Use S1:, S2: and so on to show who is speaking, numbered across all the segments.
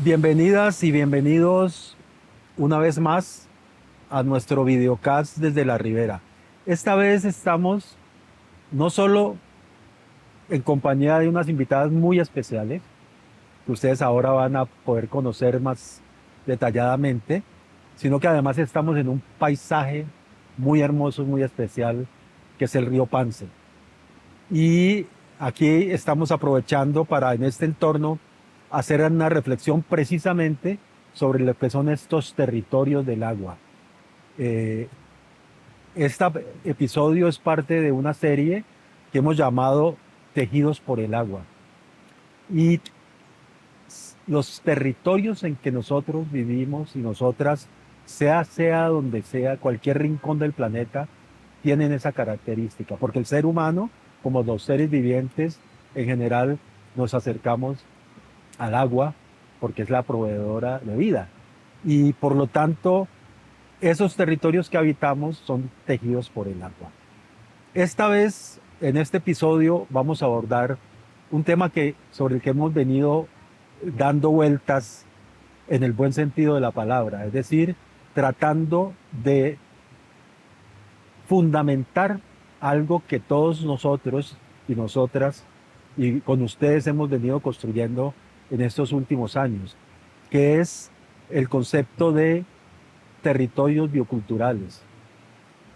S1: Bienvenidas y bienvenidos una vez más a nuestro videocast desde la Ribera. Esta vez estamos no solo en compañía de unas invitadas muy especiales, que ustedes ahora van a poder conocer más detalladamente, sino que además estamos en un paisaje muy hermoso, muy especial, que es el río Pance. Y aquí estamos aprovechando para en este entorno hacer una reflexión precisamente sobre lo que son estos territorios del agua. Eh, este episodio es parte de una serie que hemos llamado Tejidos por el Agua. Y los territorios en que nosotros vivimos y nosotras, sea donde sea, cualquier rincón del planeta, tienen esa característica, porque el ser humano, como los seres vivientes, en general nos acercamos al agua porque es la proveedora de vida. Y por lo tanto, esos territorios que habitamos son tejidos por el agua. Esta vez, en este episodio, vamos a abordar un tema sobre el que hemos venido dando vueltas en el buen sentido de la palabra, es decir, tratando de fundamentar algo que todos nosotros y nosotras y con ustedes hemos venido construyendo en estos últimos años, que es el concepto de territorios bioculturales.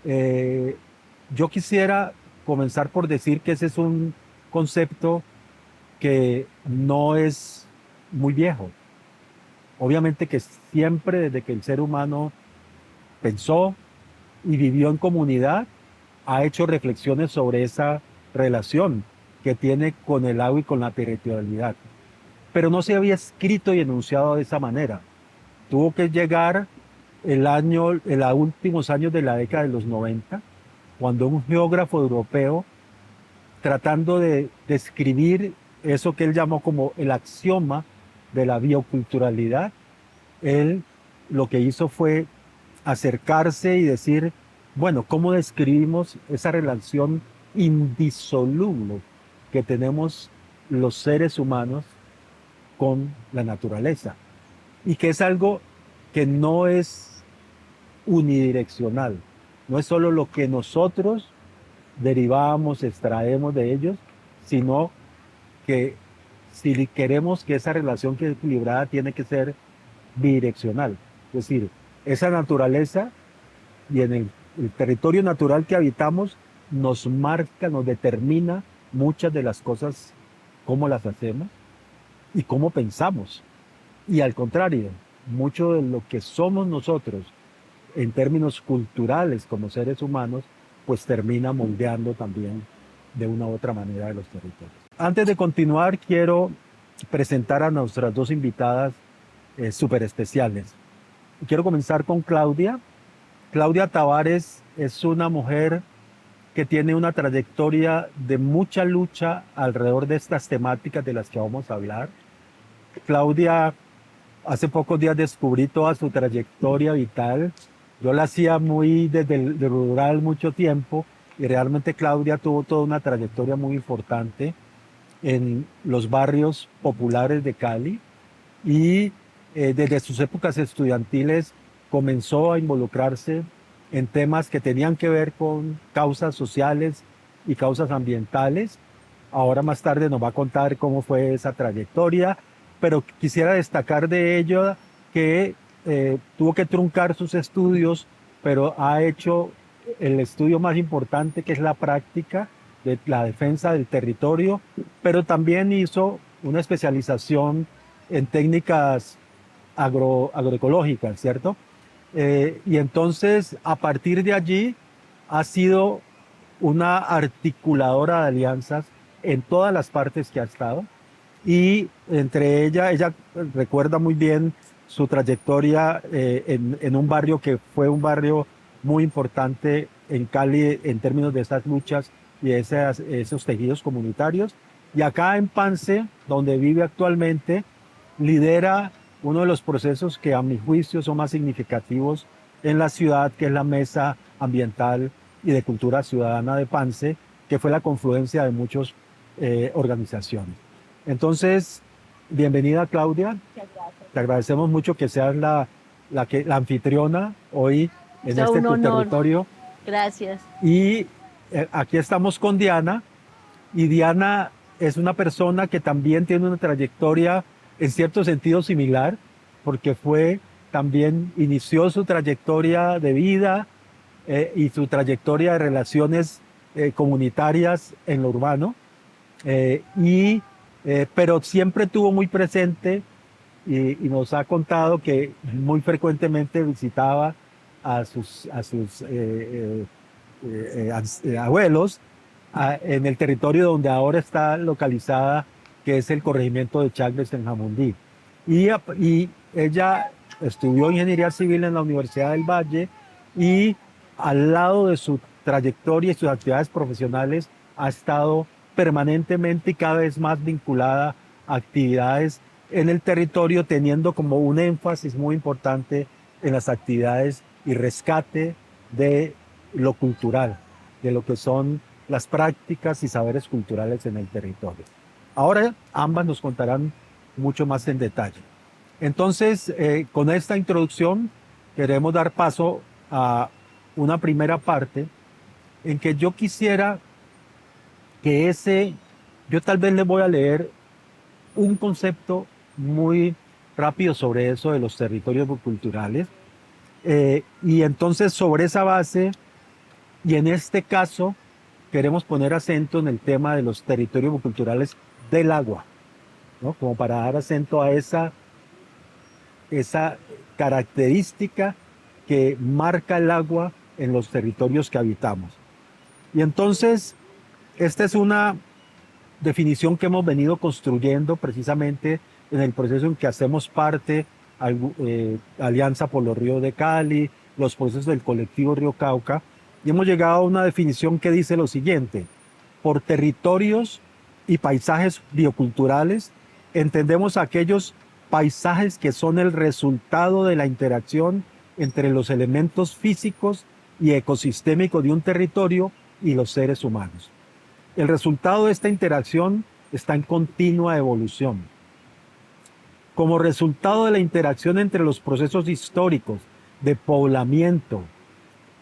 S1: Eh, yo quisiera comenzar por decir que ese es un concepto que no es muy viejo. Obviamente que siempre desde que el ser humano pensó y vivió en comunidad, ha hecho reflexiones sobre esa relación que tiene con el agua y con la territorialidad. Pero no se había escrito y enunciado de esa manera. Tuvo que llegar en los últimos años de la década de los 90, cuando un geógrafo europeo, tratando de describir eso que él llamó como el axioma de la bioculturalidad, él lo que hizo fue acercarse y decir, bueno, ¿cómo describimos esa relación indisoluble que tenemos los seres humanos con la naturaleza? Y que es algo que no es unidireccional, no es solo lo que nosotros derivamos, extraemos de ellos, sino que si queremos que esa relación quede equilibrada, tiene que ser bidireccional. Es decir, esa naturaleza y en el territorio natural que habitamos nos marca, nos determina muchas de las cosas, cómo las hacemos y cómo pensamos. Y al contrario, mucho de lo que somos nosotros en términos culturales como seres humanos, pues termina moldeando también de una u otra manera de los territorios. Antes de continuar, quiero presentar a nuestras dos invitadas súper especiales. Quiero comenzar con Claudia. Claudia Tavares es una mujer que tiene una trayectoria de mucha lucha alrededor de estas temáticas de las que vamos a hablar. Claudia, hace pocos días descubrí toda su trayectoria vital. Yo la hacía muy desde el rural mucho tiempo y realmente Claudia tuvo toda una trayectoria muy importante en los barrios populares de Cali y desde sus épocas estudiantiles comenzó a involucrarse en temas que tenían que ver con causas sociales y causas ambientales. Ahora más tarde nos va a contar cómo fue esa trayectoria, pero quisiera destacar de ello que tuvo que truncar sus estudios, pero ha hecho el estudio más importante, que es la práctica de la defensa del territorio, pero también hizo una especialización en técnicas agroecológicas, ¿cierto? Y entonces, a partir de allí, ha sido una articuladora de alianzas en todas las partes que ha estado. Y entre ella recuerda muy bien su trayectoria en un barrio que fue un barrio muy importante en Cali en términos de esas luchas y esos tejidos comunitarios. Y acá en Pance, donde vive actualmente, lidera uno de los procesos que a mi juicio son más significativos en la ciudad, que es la Mesa Ambiental y de Cultura Ciudadana de Pance, que fue la confluencia de muchas organizaciones. Entonces, bienvenida Claudia.
S2: Muchas gracias.
S1: te agradecemos mucho que seas la anfitriona hoy en
S2: Es
S1: este
S2: un
S1: tu
S2: honor.
S1: territorio.
S2: Gracias.
S1: Y aquí estamos con Diana, y Diana es una persona que también tiene una trayectoria en cierto sentido similar, porque también inició su trayectoria de vida y su trayectoria de relaciones comunitarias en lo urbano, pero siempre tuvo muy presente y nos ha contado que muy frecuentemente visitaba a sus abuelos en el territorio donde ahora está localizada, que es el corregimiento de Chagres en Jamundí. Y ella estudió ingeniería civil en la Universidad del Valle, y al lado de su trayectoria y sus actividades profesionales ha estado permanentemente y cada vez más vinculada a actividades en el territorio, teniendo como un énfasis muy importante en las actividades y rescate de lo cultural, de lo que son las prácticas y saberes culturales en el territorio. Ahora ambas nos contarán mucho más en detalle. Entonces, con esta introducción queremos dar paso a una primera parte en que yo quisiera que yo tal vez les voy a leer un concepto muy rápido sobre eso de los territorios culturales. Y entonces sobre esa base, y en este caso, queremos poner acento en el tema de los territorios culturales del agua, ¿no? Como para dar acento a esa característica que marca el agua en los territorios que habitamos. Y entonces, esta es una definición que hemos venido construyendo precisamente en el proceso en que hacemos parte, Alianza por los Ríos de Cali, los procesos del colectivo Río Cauca, y hemos llegado a una definición que dice lo siguiente: por territorios y paisajes bioculturales entendemos aquellos paisajes que son el resultado de la interacción entre los elementos físicos y ecosistémicos de un territorio y los seres humanos. El resultado de esta interacción está en continua evolución. Como resultado de la interacción entre los procesos históricos de poblamiento,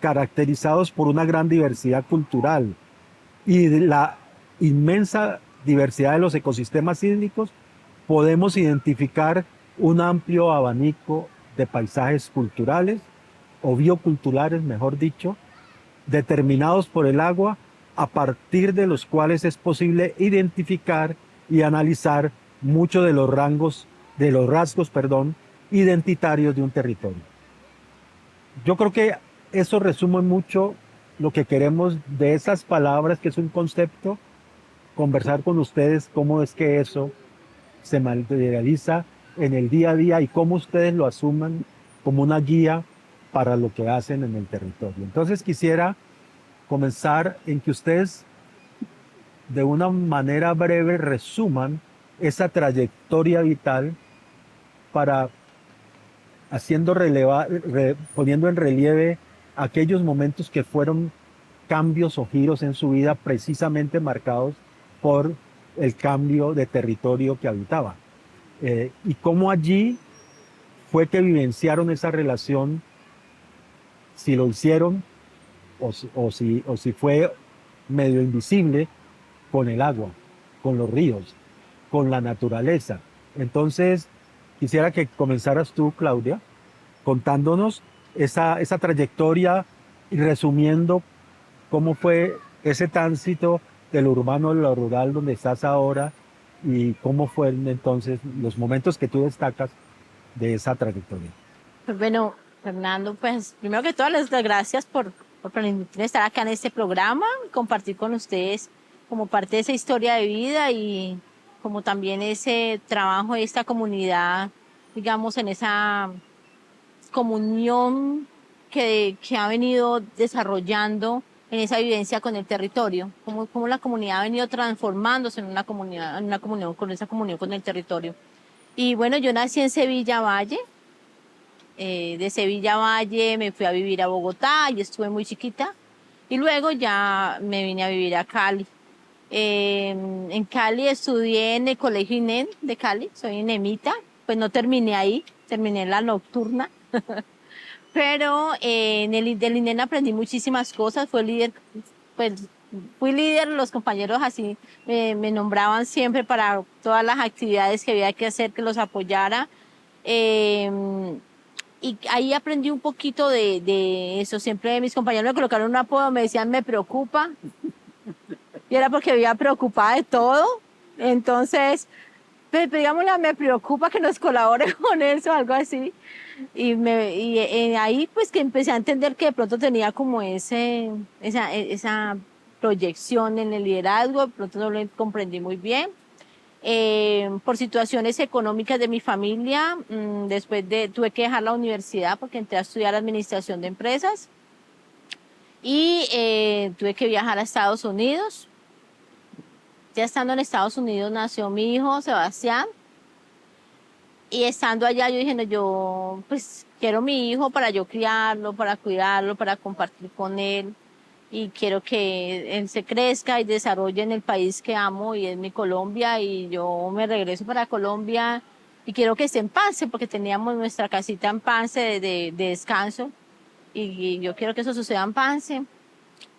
S1: caracterizados por una gran diversidad cultural y de la inmensa diversidad de los ecosistemas hídricos, podemos identificar un amplio abanico de paisajes culturales o bioculturales, mejor dicho, determinados por el agua, a partir de los cuales es posible identificar y analizar muchos de los rasgos, identitarios de un territorio. Yo creo que eso resume mucho lo que queremos de esas palabras, que es un concepto, conversar con ustedes cómo es que eso se materializa en el día a día y cómo ustedes lo asuman como una guía para lo que hacen en el territorio. Entonces quisiera comenzar en que ustedes de una manera breve resuman esa trayectoria vital, para poniendo en relieve aquellos momentos que fueron cambios o giros en su vida precisamente marcados por el cambio de territorio que habitaba. Y cómo allí fue que vivenciaron esa relación, si lo hicieron o si fue medio invisible, con el agua, con los ríos, con la naturaleza. Entonces, quisiera que comenzaras tú, Claudia, contándonos esa trayectoria y resumiendo cómo fue ese tránsito del urbano a lo rural donde estás ahora, y cómo fueron entonces los momentos que tú destacas de esa trayectoria.
S2: Pues bueno, Fernando, pues primero que todo, les doy gracias por permitirme estar acá en este programa, compartir con ustedes como parte de esa historia de vida y como también ese trabajo de esta comunidad, digamos, en esa comunión que ha venido desarrollando en esa vivencia con el territorio, como la comunidad ha venido transformándose en una comunidad, en una comunión, con esa comunión con el territorio. Y bueno, yo nací en Sevilla Valle. De Sevilla Valle me fui a vivir a Bogotá y estuve muy chiquita. Y luego ya me vine a vivir a Cali. En Cali estudié en el Colegio INEM de Cali, soy inemita, pues no terminé ahí. terminé la nocturna. Pero del INEN aprendí muchísimas cosas, pues, fui líder, los compañeros así me nombraban siempre para todas las actividades que había que hacer, que los apoyara. Eh, y ahí aprendí un poquito de eso. Siempre mis compañeros me colocaron un apodo, me decían me preocupa, y era porque vivía preocupada de todo. Entonces, pues, digámosle, me preocupa que nos colabore con eso, algo así. Y ahí pues que empecé a entender que de pronto tenía como esa proyección en el liderazgo, de pronto no lo comprendí muy bien. Por situaciones económicas de mi familia, tuve que dejar la universidad porque entré a estudiar administración de empresas y tuve que viajar a Estados Unidos. Ya estando en Estados Unidos nació mi hijo Sebastián. Y estando allá yo dije, no, yo pues quiero mi hijo para yo criarlo, para cuidarlo, para compartir con él. Y quiero que él se crezca y desarrolle en el país que amo y es mi Colombia. Y yo me regreso para Colombia y quiero que esté en Pance porque teníamos nuestra casita en Pance de descanso. Y yo quiero que eso suceda en Pance.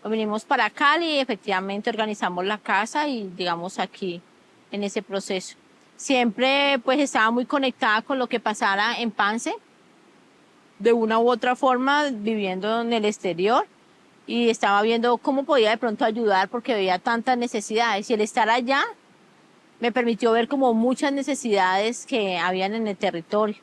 S2: Vinimos para Cali y efectivamente organizamos la casa y llegamos aquí en ese proceso. Siempre pues estaba muy conectada con lo que pasara en Pance, de una u otra forma, viviendo en el exterior y estaba viendo cómo podía de pronto ayudar porque veía tantas necesidades y el estar allá me permitió ver como muchas necesidades que habían en el territorio.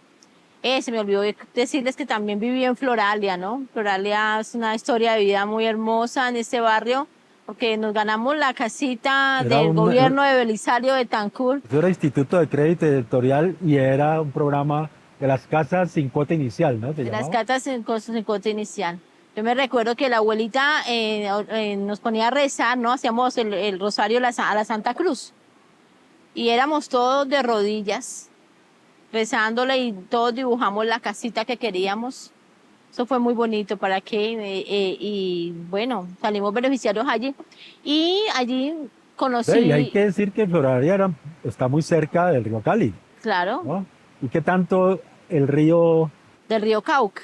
S2: Se me olvidó decirles que también viví en Floralia, ¿no? Floralia es una historia de vida muy hermosa en este barrio, porque nos ganamos la casita
S1: Era
S2: del gobierno de Belisario Betancur.
S1: Eso era Instituto de Crédito Editorial y era un programa de las casas sin cuota inicial, ¿no? ¿Se
S2: De las
S1: llamaba?
S2: cartas en cuota inicial. Yo me recuerdo que la abuelita nos ponía a rezar, ¿no? Hacíamos el rosario a la Santa Cruz y éramos todos de rodillas rezándole y todos dibujamos la casita que queríamos. Eso fue muy bonito para que, y bueno, salimos beneficiarios allí. Y allí
S1: Ve, y hay
S2: conocí,
S1: que decir que Floralia está muy cerca del río Cali,
S2: claro,
S1: ¿no? ¿Y qué tanto el río,
S2: del río Cauca.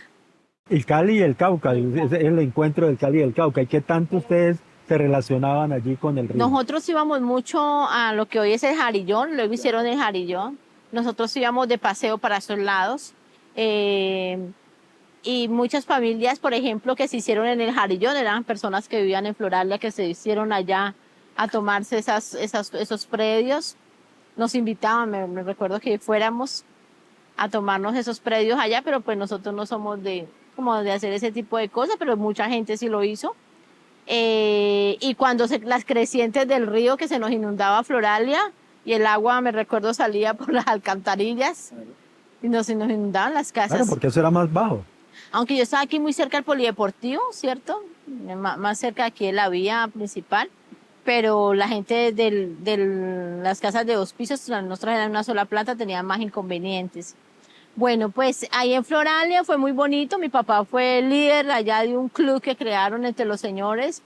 S1: el Cali y el Cauca, es el encuentro del Cali y el Cauca, y qué tanto ustedes se relacionaban allí con el río?
S2: Nosotros íbamos mucho a lo que hoy es el Jarillón, luego hicieron el Jarillón. Nosotros íbamos de paseo para esos lados. Eh, y muchas familias, por ejemplo, que se hicieron en el Jarillón, eran personas que vivían en Floralia, que se hicieron allá a tomarse esos predios. Nos invitaban, me recuerdo que fuéramos a tomarnos esos predios allá, pero pues nosotros no somos como de hacer ese tipo de cosas, pero mucha gente sí lo hizo. Y cuando las crecientes del río que se nos inundaba Floralia y el agua, me recuerdo, salía por las alcantarillas y nos inundaban las
S1: Claro,
S2: casas.
S1: porque eso era más bajo.
S2: Aunque yo estaba aquí muy cerca del polideportivo, ¿cierto? Más cerca aquí de la vía principal, pero la gente de las casas de 2 pisos, las nuestras eran una sola planta, tenían más inconvenientes. Bueno, pues ahí en Floralia fue muy bonito. Mi papá fue el líder allá de un club que crearon entre los señores,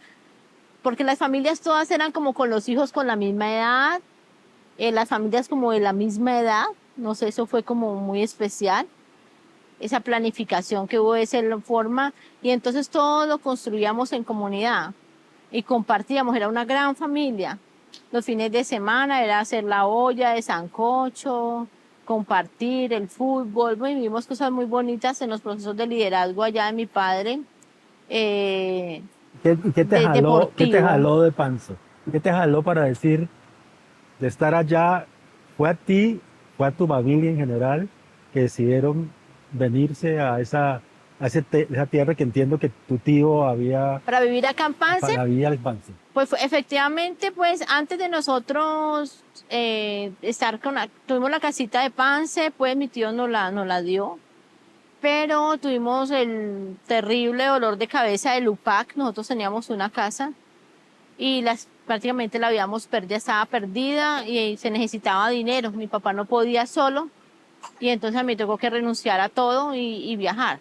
S2: porque las familias todas eran como con los hijos con la misma edad, las familias como de la misma edad. No sé, eso fue como muy especial, esa planificación que hubo de esa forma, y entonces todo lo construíamos en comunidad y compartíamos, era una gran familia. Los fines de semana era hacer la olla de sancocho, compartir el fútbol. Bueno, vivimos cosas muy bonitas en los procesos de liderazgo allá de mi padre,
S1: Qué te
S2: deportivo.
S1: jaló de Panzo? ¿Qué te jaló para decir de estar allá? ¿Fue a ti, fue a tu familia en general que decidieron venirse a esa tierra que entiendo que tu tío
S2: Para vivir acá en Pance,
S1: había al Pance?
S2: pues efectivamente, pues antes de nosotros tuvimos la casita de Pance, pues mi tío nos la dio, pero tuvimos el terrible dolor de cabeza del UPAC. Nosotros teníamos una casa y prácticamente la habíamos perdido, estaba perdida y se necesitaba dinero. Mi papá no podía solo y entonces a mí tocó que renunciar a todo y viajar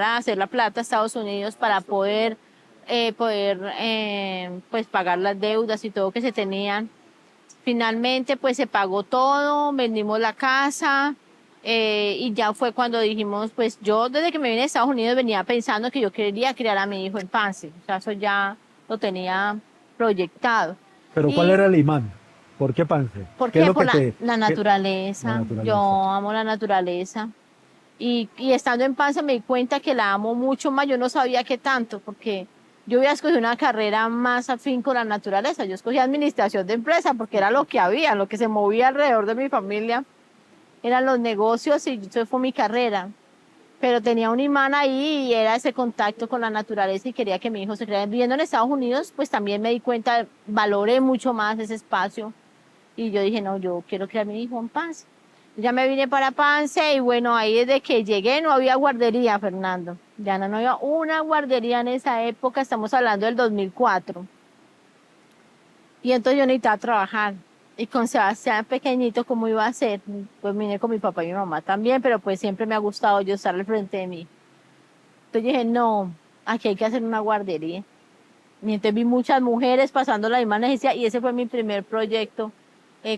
S2: a hacer la plata a Estados Unidos para poder pues pagar las deudas y todo que se tenían. Finalmente pues se pagó todo, vendimos la casa Y ya fue cuando dijimos, pues yo desde que me vine a Estados Unidos venía pensando que yo quería criar a mi hijo en Pance. O sea, eso ya lo tenía proyectado.
S1: Pero ¿cuál
S2: Y
S1: era el imán? ¿Por qué Pance?
S2: ¿por
S1: ¿Qué es
S2: qué?
S1: lo
S2: Por
S1: que
S2: la,
S1: te...
S2: la
S1: La
S2: naturaleza. Yo
S1: naturaleza.
S2: amo la naturaleza. Y estando en Pance me di cuenta que la amo mucho más. Yo no sabía qué tanto, porque yo había escogido una carrera más afín con la naturaleza. Yo escogí administración de empresa porque era lo que había, lo que se movía alrededor de mi familia. Eran los negocios y eso fue mi carrera. Pero tenía un imán ahí y era ese contacto con la naturaleza y quería que mi hijo se criara. Viviendo en Estados Unidos, pues también me di cuenta, valoré mucho más ese espacio y yo dije, no, yo quiero criar a mi hijo en Pance. Ya me vine para Pance y bueno, ahí desde que llegué no había guardería, Fernando. Ya no había una guardería en esa época, estamos hablando del 2004. Y entonces yo necesitaba trabajar. Y con Sebastián pequeñito, ¿cómo iba a ser? Pues vine con mi papá y mi mamá también, pero pues siempre me ha gustado yo estar al frente de mí. Entonces dije, no, aquí hay que hacer una guardería. Y entonces vi muchas mujeres pasando la misma necesidad y ese fue mi primer proyecto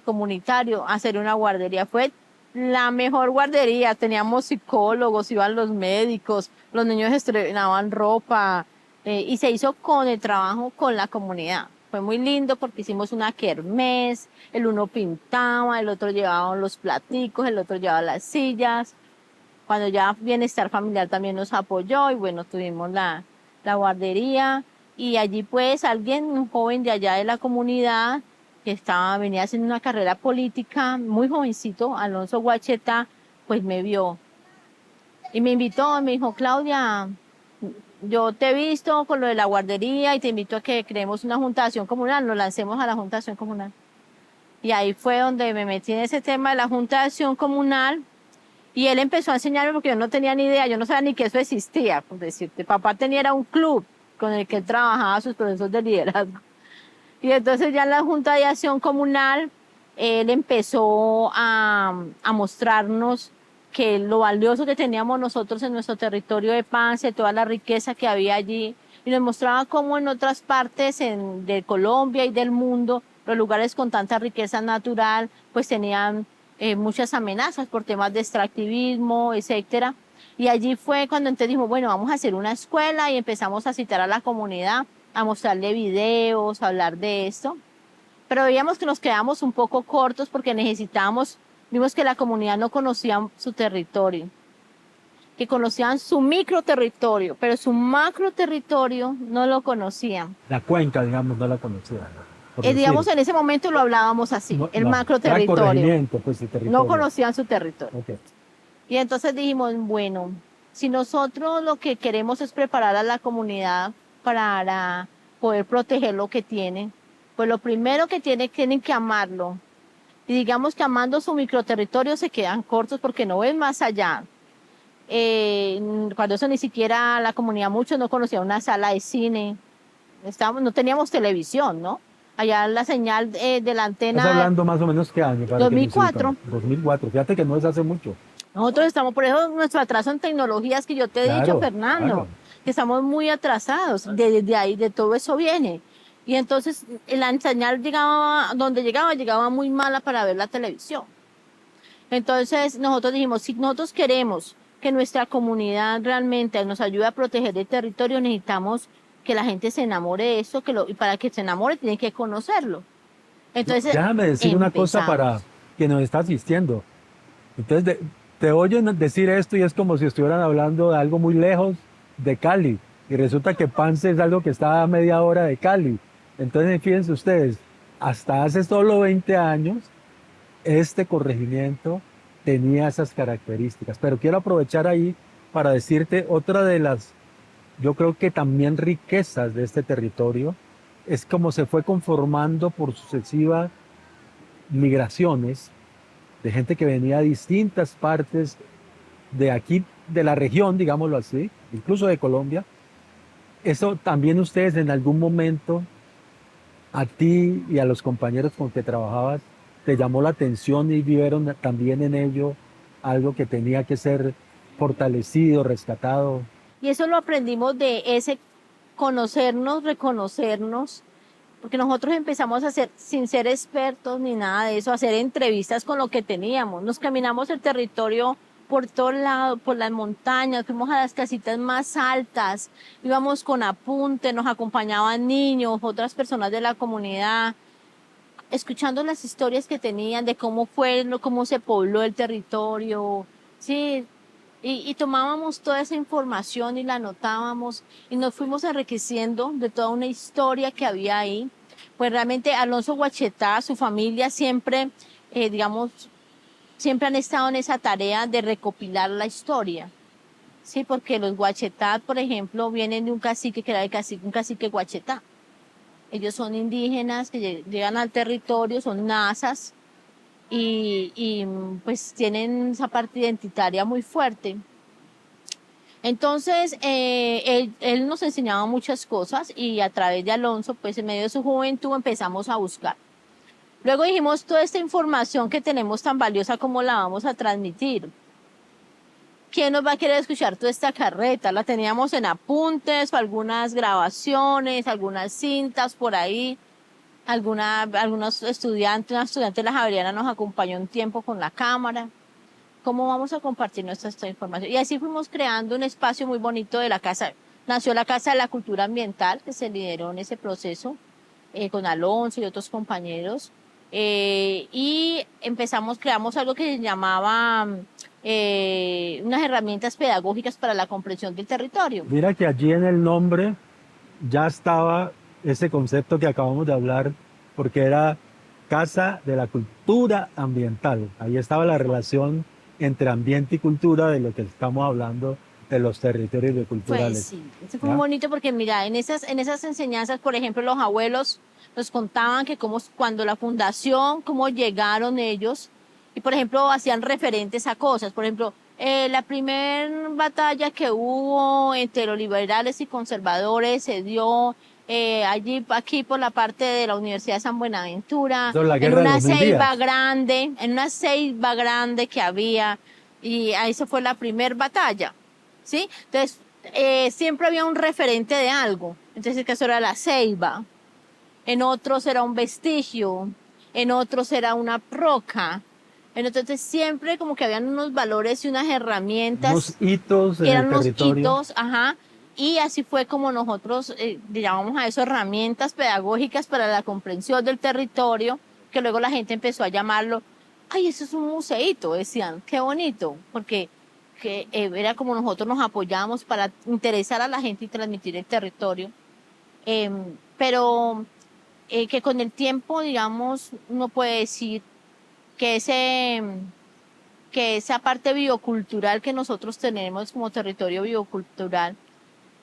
S2: comunitario, hacer una guardería. Fue la mejor guardería, teníamos psicólogos, iban los médicos, los niños estrenaban ropa y se hizo con el trabajo con la comunidad. Fue muy lindo porque hicimos una kermés, el uno pintaba, el otro llevaba los platicos, el otro llevaba las sillas. Cuando ya Bienestar Familiar también nos apoyó y bueno, tuvimos la guardería y allí pues alguien, un joven de allá de la comunidad que venía haciendo una carrera política, muy jovencito, Alonso Guacheta, pues me vio y me invitó, me dijo, Claudia, yo te he visto con lo de la guardería y te invito a que creemos una junta de acción comunal, nos lancemos a la junta de acción comunal. Y ahí fue donde me metí en ese tema de la junta de acción comunal. Y él empezó a enseñarme porque yo no tenía ni idea, yo no sabía ni que eso existía, por decirte. Papá tenía era un club con el que él trabajaba sus procesos de liderazgo. Y entonces ya en la Junta de Acción Comunal, él empezó a mostrarnos que lo valioso que teníamos nosotros en nuestro territorio de Pance, toda la riqueza que había allí, y nos mostraba cómo en otras partes de Colombia y del mundo, los lugares con tanta riqueza natural, pues tenían muchas amenazas por temas de extractivismo, etcétera. Y allí fue cuando entonces dijimos, bueno, vamos a hacer una escuela y empezamos a citar a la comunidad, a mostrarle videos, a hablar de esto. Pero veíamos que nos quedamos un poco cortos porque vimos que la comunidad no conocía su territorio, que conocían su micro territorio, pero su macro territorio no lo conocían.
S1: La cuenca, digamos, no la conocía, por decir.
S2: Digamos, en ese momento lo hablábamos así,
S1: No,
S2: el
S1: no,
S2: macro
S1: era el
S2: territorio.
S1: corregimiento, pues, el territorio.
S2: No conocían su territorio.
S1: Okay.
S2: Y entonces dijimos, bueno, si nosotros lo que queremos es preparar a la comunidad para poder proteger lo que tienen, pues lo primero que tienen que amarlo. Y digamos que amando su microterritorio se quedan cortos porque no ven más allá. Cuando eso ni siquiera la comunidad, muchos no conocían una sala de cine, no teníamos televisión, ¿no? Allá la señal de la antena.
S1: ¿Estás hablando más o menos qué año?
S2: 2004.
S1: 2004, fíjate que no es hace mucho.
S2: Nosotros estamos, por eso nuestro atraso en tecnologías que yo te he dicho, Fernando,
S1: claro.
S2: que estamos muy atrasados, desde ahí, de todo eso viene. Y entonces la señal llegaba muy mala para ver la televisión. Entonces nosotros dijimos, si nosotros queremos que nuestra comunidad realmente nos ayude a proteger el territorio, necesitamos que la gente se enamore de eso, y para que se enamore tienen que conocerlo. Entonces,
S1: déjame decir una cosa para quien nos está asistiendo. Entonces, te oyen decir esto y es como si estuvieran hablando de algo muy lejos de Cali. Y resulta que Pance es algo que está a media hora de Cali. Entonces, fíjense ustedes, hasta hace solo 20 años, este corregimiento tenía esas características. Pero quiero aprovechar ahí para decirte otra de las, yo creo que también riquezas de este territorio, es como se fue conformando por sucesivas migraciones de gente que venía de distintas partes de aquí, de la región, digámoslo así, incluso de Colombia. Eso también ustedes en algún momento, a ti y a los compañeros con que trabajabas, te llamó la atención y vieron también en ello algo que tenía que ser fortalecido, rescatado.
S2: Y eso lo aprendimos de ese conocernos, reconocernos, porque nosotros empezamos a hacer, sin ser expertos ni nada de eso, a hacer entrevistas con lo que teníamos. Nos caminamos el territorio por todos lados, por las montañas, fuimos a las casitas más altas, íbamos con apunte, nos acompañaban niños, otras personas de la comunidad, escuchando las historias que tenían de cómo fue, cómo se pobló el territorio, sí, y tomábamos toda esa información y la anotábamos y nos fuimos enriqueciendo de toda una historia que había ahí. Pues realmente Alonso Guachetá, su familia siempre, digamos, siempre han estado en esa tarea de recopilar la historia. Sí, porque los Guachetá, por ejemplo, vienen de un cacique que era un cacique Guachetá. Ellos son indígenas que llegan al territorio, son nazas y pues tienen esa parte identitaria muy fuerte. Entonces, él nos enseñaba muchas cosas y a través de Alonso, pues en medio de su juventud empezamos a buscar. Luego dijimos, toda esta información que tenemos tan valiosa, ¿cómo la vamos a transmitir? ¿Quién nos va a querer escuchar toda esta carreta? La teníamos en apuntes, algunas grabaciones, algunas cintas por ahí. Algunos estudiantes, una estudiante de la Javeriana nos acompañó un tiempo con la cámara. ¿Cómo vamos a compartir esta información? Y así fuimos creando un espacio muy bonito de la casa. Nació la Casa de la Cultura Ambiental, que se lideró en ese proceso con Alonso y otros compañeros. Y creamos algo que se llamaba unas herramientas pedagógicas para la comprensión del territorio.
S1: Mira que allí en el nombre ya estaba ese concepto que acabamos de hablar, porque era Casa de la Cultura Ambiental. Ahí estaba la relación entre ambiente y cultura de lo que estamos hablando de los territorios culturales.
S2: Pues sí, eso fue muy bonito porque mira, en esas enseñanzas, por ejemplo, los abuelos nos contaban que cuando la fundación, cómo llegaron ellos, y por ejemplo, hacían referentes a cosas, por ejemplo, la primera batalla que hubo entre los liberales y conservadores se dio aquí por la parte de la Universidad de San Buenaventura, en una ceiba grande que había, y ahí se fue la primera batalla, ¿sí? Entonces, siempre había un referente de algo. Entonces, en este caso era la ceiba, en otros era un vestigio, en otros era una roca. Entonces siempre como que habían unos valores y unas herramientas.
S1: Unos hitos en el territorio.
S2: Unos hitos, ajá. Y así fue como nosotros llamamos a eso herramientas pedagógicas para la comprensión del territorio, que luego la gente empezó a llamarlo, ay, eso es un museíto, decían, qué bonito, porque era como nosotros nos apoyábamos para interesar a la gente y transmitir el territorio. Pero que con el tiempo, digamos, uno puede decir que esa parte biocultural que nosotros tenemos como territorio biocultural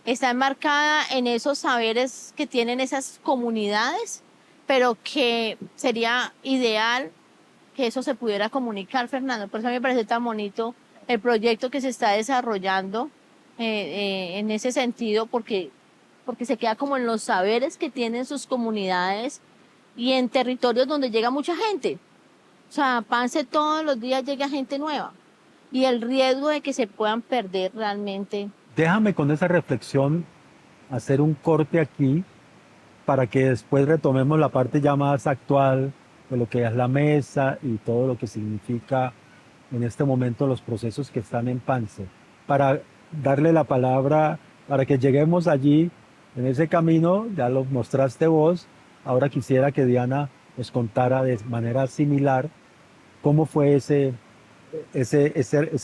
S2: está enmarcada en esos saberes que tienen esas comunidades, pero que sería ideal que eso se pudiera comunicar, Fernando. Por eso a mí me parece tan bonito el proyecto que se está desarrollando en ese sentido, porque se queda como en los saberes que tienen sus comunidades y en territorios donde llega mucha gente. O sea, Pance todos los días llega gente nueva y el riesgo de que se puedan perder realmente.
S1: Déjame con esa reflexión hacer un corte aquí para que después retomemos la parte ya más actual de lo que es la mesa y todo lo que significa en este momento los procesos que están en Pance, para darle la palabra, para que lleguemos allí en ese camino. Ya lo mostraste vos, ahora quisiera que Diana nos contara de manera similar cómo fue esa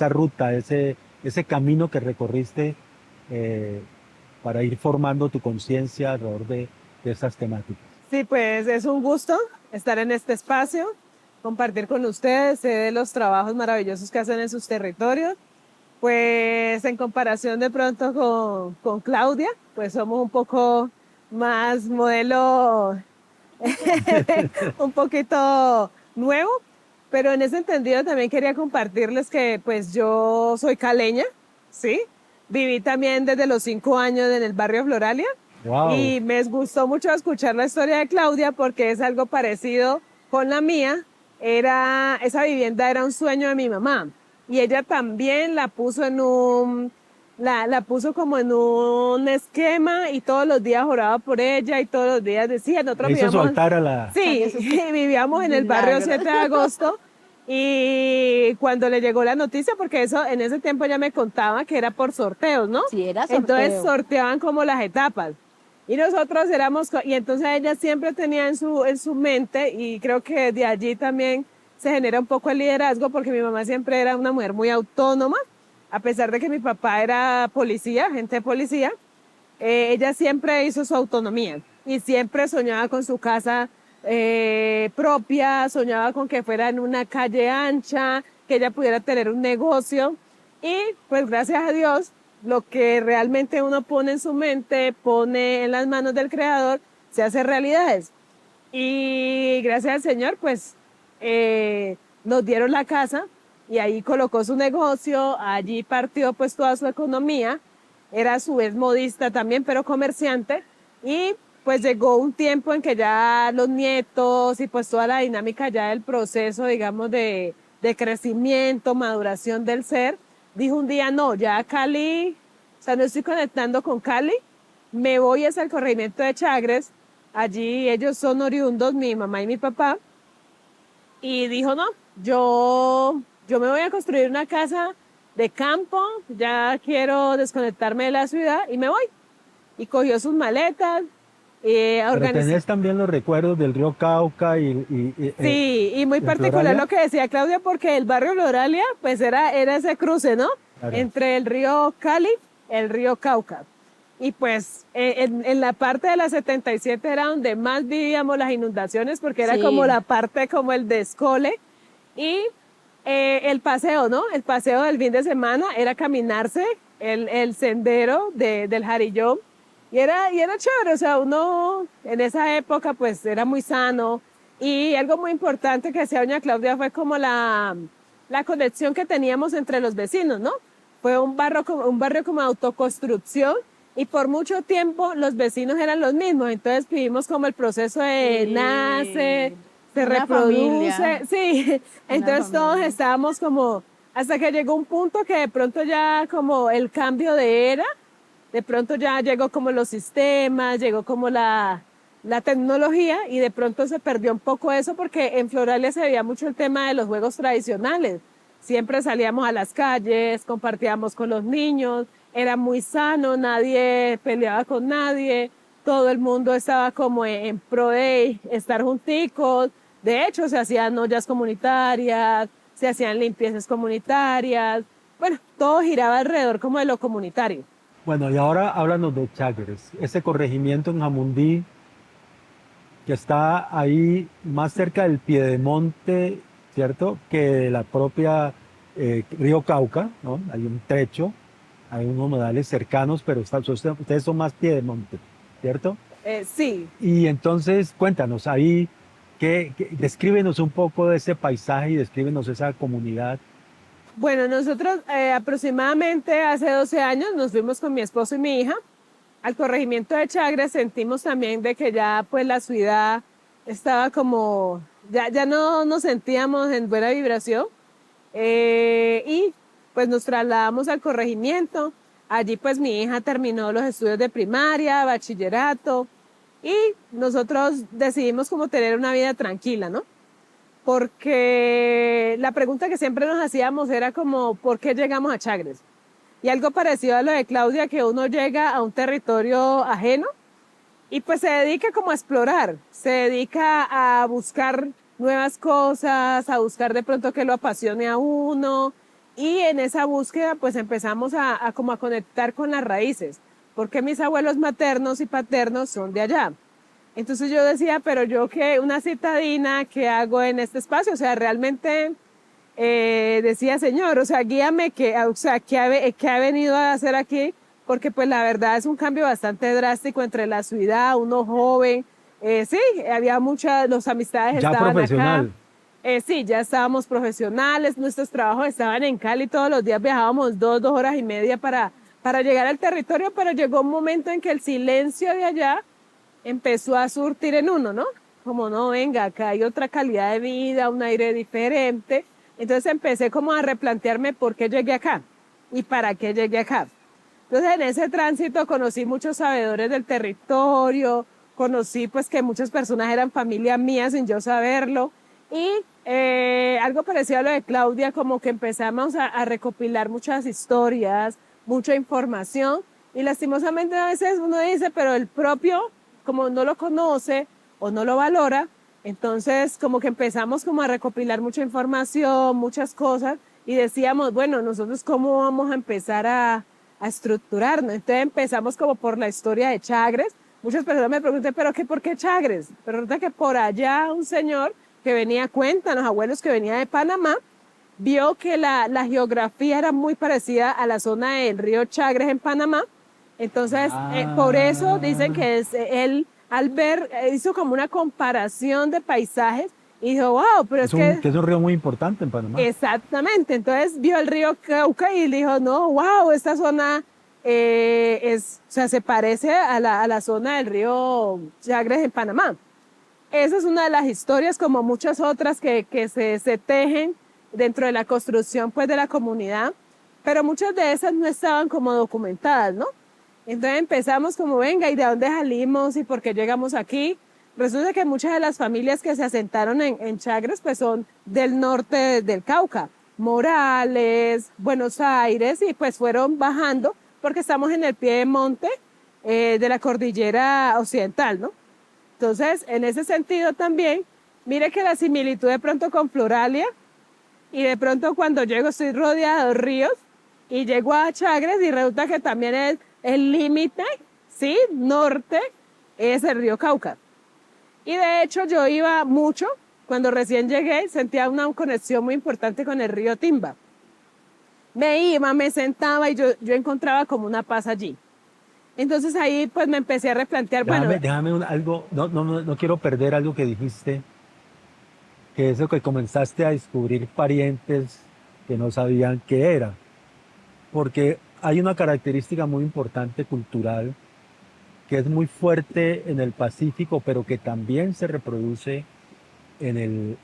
S1: ruta, ese camino que recorriste para ir formando tu conciencia alrededor de esas temáticas.
S3: Sí, pues es un gusto estar en este espacio, compartir con ustedes, sé de los trabajos maravillosos que hacen en sus territorios. Pues en comparación de pronto con Claudia, pues somos un poco más modelo, un poquito nuevo, pero en ese entendido también quería compartirles que pues yo soy caleña, ¿sí? Viví también desde los 5 años en el barrio Floralia.
S1: Wow.
S3: Y me gustó mucho escuchar la historia de Claudia porque es algo parecido con la mía. Esa vivienda era un sueño de mi mamá y ella también la puso en la puso como en un esquema y todos los días oraba por ella y todos los días decía, nosotros
S1: Le hizo
S3: vivíamos,
S1: soltar a la...
S3: sí, vivíamos en el barrio
S2: Milagro.
S3: 7 de agosto y cuando le llegó la noticia, porque eso en ese tiempo ya me contaba que era por sorteos, ¿no?
S2: Sí, era sorteo.
S3: Entonces sorteaban como las etapas. Y nosotros éramos, y entonces ella siempre tenía en su mente, y creo que de allí también se genera un poco el liderazgo, porque mi mamá siempre era una mujer muy autónoma, a pesar de que mi papá era policía, agente de policía, ella siempre hizo su autonomía y siempre soñaba con su casa propia, soñaba con que fuera en una calle ancha, que ella pudiera tener un negocio y pues gracias a Dios lo que realmente uno pone en su mente, pone en las manos del creador, se hace realidades. Y gracias al Señor pues nos dieron la casa y ahí colocó su negocio, allí partió pues toda su economía, era a su vez modista también, pero comerciante, y pues llegó un tiempo en que ya los nietos y pues toda la dinámica ya del proceso, digamos, de crecimiento, maduración del ser, dijo un día, no, ya Cali, o sea, no estoy conectando con Cali, me voy hacia el corregimiento de Chagres, allí ellos son oriundos, mi mamá y mi papá, y dijo, no, yo me voy a construir una casa de campo, ya quiero desconectarme de la ciudad y me voy. Y cogió sus maletas,
S1: Pero
S3: organizó.
S1: tenés también los recuerdos del río Cauca
S3: Sí, y muy
S1: en
S3: particular
S1: Floralia.
S3: lo que decía Claudia, porque el barrio Floralia, pues era ese cruce, ¿no?
S1: Claro.
S3: Entre el río Cali, el río Cauca. Y pues en la parte de la 77 era donde más vivíamos las inundaciones, porque era
S2: Sí.
S3: como la parte como el descole. Y el paseo, ¿no? El paseo del fin de semana era caminarse el sendero del Jarillón. Y era chévere, o sea, uno en esa época pues era muy sano. Y algo muy importante que hacía doña Claudia fue como la conexión que teníamos entre los vecinos, ¿no? Fue un barrio como autoconstrucción y por mucho tiempo los vecinos eran los mismos. Entonces vivimos como el proceso de
S2: Sí.
S3: nace, se
S2: Una
S3: reproduce,
S2: familia.
S3: sí. Entonces todos
S2: familia.
S3: estábamos como, hasta que llegó un punto que de pronto ya como el cambio de era, de pronto ya llegó como los sistemas, llegó como la tecnología y de pronto se perdió un poco eso porque en Floralia se veía mucho el tema de los juegos tradicionales. Siempre salíamos a las calles, compartíamos con los niños, era muy sano, nadie peleaba con nadie, todo el mundo estaba como en pro de estar junticos. De hecho, se hacían ollas comunitarias, se hacían limpiezas comunitarias. Bueno, todo giraba alrededor como de lo comunitario.
S1: Bueno, y ahora háblanos de Chagres, ese corregimiento en Jamundí que está ahí más cerca del Piedemonte, ¿cierto? Que de la propia río Cauca, ¿no? Hay un trecho, hay unos modales cercanos, pero ustedes son más Piedemonte, ¿cierto?
S3: Sí,
S1: Y entonces, cuéntanos ahí, descríbenos un poco de ese paisaje y descríbenos esa comunidad.
S3: bueno, nosotros aproximadamente hace 12 años nos fuimos con mi esposo y mi hija al corregimiento de Chagres. Sentimos también de que ya pues la ciudad estaba como, ya no nos sentíamos en buena vibración y pues nos trasladamos al corregimiento. Allí pues mi hija terminó los estudios de primaria, bachillerato y nosotros decidimos como tener una vida tranquila, ¿no? Porque la pregunta que siempre nos hacíamos era como, ¿por qué llegamos a Chagres? Y algo parecido a lo de Claudia, que uno llega a un territorio ajeno y pues se dedica como a explorar, se dedica a buscar nuevas cosas, a buscar de pronto que lo apasione a uno y en esa búsqueda pues empezamos a como a conectar con las raíces, porque mis abuelos maternos y paternos son de allá. Entonces yo decía, pero yo que una citadina, ¿qué hago en este espacio? O sea, realmente decía, Señor, o sea, guíame, o sea, ¿qué ha venido a hacer aquí? Porque pues la verdad es un cambio bastante drástico entre la ciudad, uno joven. Sí, había muchas, las amistades
S1: Ya
S3: estaban acá.
S1: profesional.
S3: Sí, ya estábamos profesionales, nuestros trabajos estaban en Cali, todos los días viajábamos 2 horas y media para llegar al territorio, pero llegó un momento en que el silencio de allá empezó a surtir en uno, ¿no? Como no, venga, acá hay otra calidad de vida, un aire diferente. Entonces empecé como a replantearme por qué llegué acá y para qué llegué acá. Entonces en ese tránsito conocí muchos sabedores del territorio, conocí pues que muchas personas eran familia mía sin yo saberlo y algo parecido a lo de Claudia, como que empezamos a recopilar muchas historias, mucha información y lastimosamente a veces uno dice, pero el propio, como no lo conoce o no lo valora, entonces como que empezamos como a recopilar mucha información, muchas cosas y decíamos, bueno, nosotros cómo vamos a empezar a estructurarnos. Entonces empezamos como por la historia de Chagres. Muchas personas me preguntan, ¿pero qué, por qué Chagres? Pero resulta que por allá un señor que venía, cuentan los abuelos que venía de Panamá, vio que la geografía era muy parecida a la zona del río Chagres en Panamá. Entonces, por eso dicen que él, al ver, hizo como una comparación de paisajes y dijo, wow, pero es que...
S1: Que es un río muy importante en Panamá.
S3: Exactamente, entonces vio el río Cauca y dijo, no, wow, esta zona o sea, se parece a la zona del río Chagres en Panamá. Esa es una de las historias, como muchas otras que se tejen dentro de la construcción pues, de la comunidad, pero muchas de esas no estaban como documentadas, ¿no? Entonces empezamos como, venga, ¿y de dónde salimos y por qué llegamos aquí? Resulta que muchas de las familias que se asentaron en Chagres pues son del norte del Cauca, Morales, Buenos Aires, y pues fueron bajando porque estamos en el pie de monte de la cordillera occidental, ¿no? Entonces, en ese sentido también, mire que la similitud de pronto con Floralia, y de pronto cuando llego estoy rodeada de ríos, y llego a Chagres y resulta que también es el límite, ¿sí? Norte, es el río Cauca. Y de hecho yo iba mucho, cuando recién llegué, sentía una conexión muy importante con el río Timba. Me iba, me sentaba y yo encontraba como una paz allí. Entonces ahí pues me empecé a replantear,
S1: Déjame algo, no quiero perder algo que dijiste, que eso que comenzaste a descubrir parientes que no sabían qué era, porque hay una característica muy importante cultural que es muy fuerte en el Pacífico, pero que también se reproduce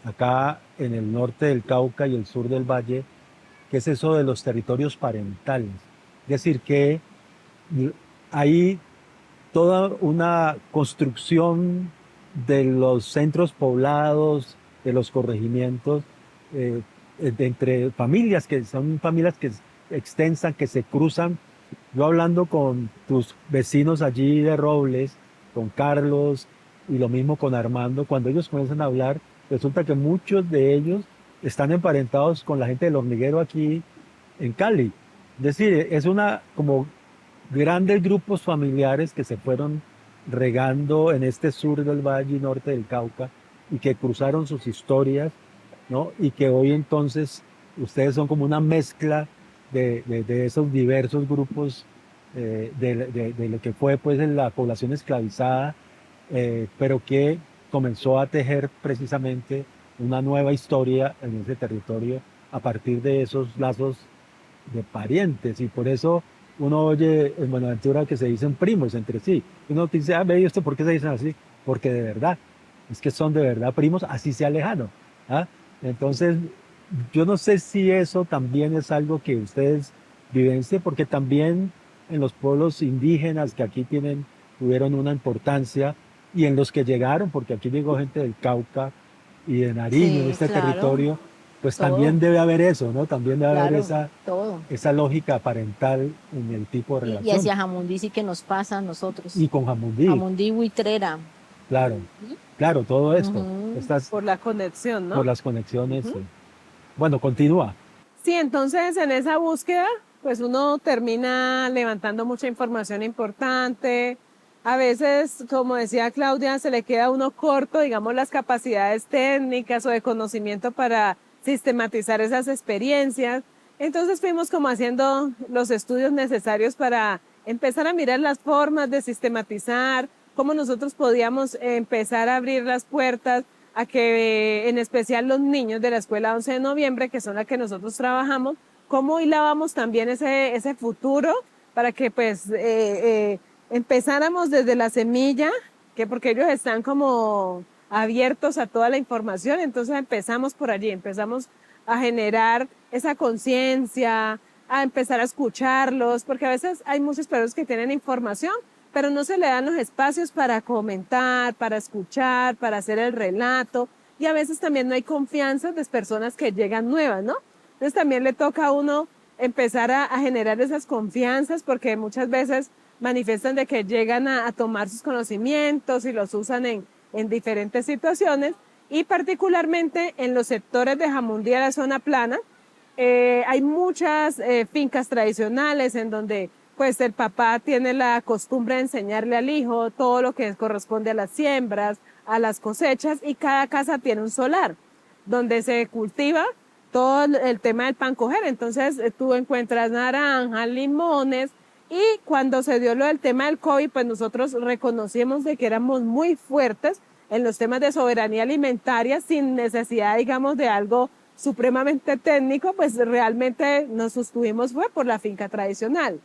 S1: acá en el norte del Cauca y el sur del Valle, que es eso de los territorios parentales. Es decir, que hay toda una construcción de los centros poblados, de los corregimientos, entre familias que son familias que extensas, que se cruzan. Yo hablando con tus vecinos allí de Robles, con Carlos y lo mismo con Armando, cuando ellos comienzan a hablar, resulta que muchos de ellos están emparentados con la gente del hormiguero aquí en Cali. Es decir, es una como grandes grupos familiares que se fueron regando en este sur del Valle y norte del Cauca y que cruzaron sus historias, ¿no? Y que hoy entonces ustedes son como una mezcla de esos diversos grupos de lo que fue pues la población esclavizada, pero que comenzó a tejer precisamente una nueva historia en ese territorio a partir de esos lazos de parientes, y por eso uno oye en Buenaventura que se dicen primos entre sí. Uno dice, ve, ¿y esto por qué se dicen así? Porque de verdad, es que son de verdad primos, así sea lejano. ¿Ah? Entonces, yo no sé si eso también es algo que ustedes vivencien, porque también en los pueblos indígenas que aquí tuvieron una importancia, y en los que llegaron, porque aquí llegó gente del Cauca y de Nariño, de este territorio, pues
S2: todo.
S1: También debe haber eso, ¿no? También debe haber
S2: todo.
S1: esa lógica parental en el tipo de relación.
S2: Y hacia Jamundí sí que nos pasa a nosotros.
S1: Y con Jamundí.
S2: Jamundí, Huitrera.
S1: Claro, claro, todo esto.
S3: Por la conexión, ¿no?
S1: Por las conexiones. Sí. Bueno, continúa.
S3: Sí, entonces en esa búsqueda, pues uno termina levantando mucha información importante. A veces, como decía Claudia, se le queda a uno corto, digamos, las capacidades técnicas o de conocimiento para sistematizar esas experiencias. Entonces fuimos como haciendo los estudios necesarios para empezar a mirar las formas de sistematizar, cómo nosotros podíamos empezar a abrir las puertas a que, en especial los niños de la Escuela 11 de Noviembre, que son las que nosotros trabajamos, cómo hilábamos también ese futuro para que pues empezáramos desde la semilla, que porque ellos están como abiertos a toda la información, entonces empezamos por allí, empezamos a generar esa conciencia, a empezar a escucharlos, porque a veces hay muchos perros que tienen información, pero no se le dan los espacios para comentar, para escuchar, para hacer el relato, y a veces también no hay confianza de personas que llegan nuevas, ¿no? Entonces también le toca a uno empezar a generar esas confianzas, porque muchas veces manifiestan de que llegan a tomar sus conocimientos y los usan en diferentes situaciones, y particularmente en los sectores de Jamundí, de la zona plana, hay muchas fincas tradicionales en donde pues el papá tiene la costumbre de enseñarle al hijo todo lo que corresponde a las siembras, a las cosechas, y cada casa tiene un solar donde se cultiva todo el tema del pan coger. Entonces tú encuentras naranjas, limones, y cuando se dio lo del tema del COVID, pues nosotros reconocimos de que éramos muy fuertes en los temas de soberanía alimentaria sin necesidad, digamos, de algo supremamente técnico, pues realmente nos sostuvimos fue por la finca tradicional.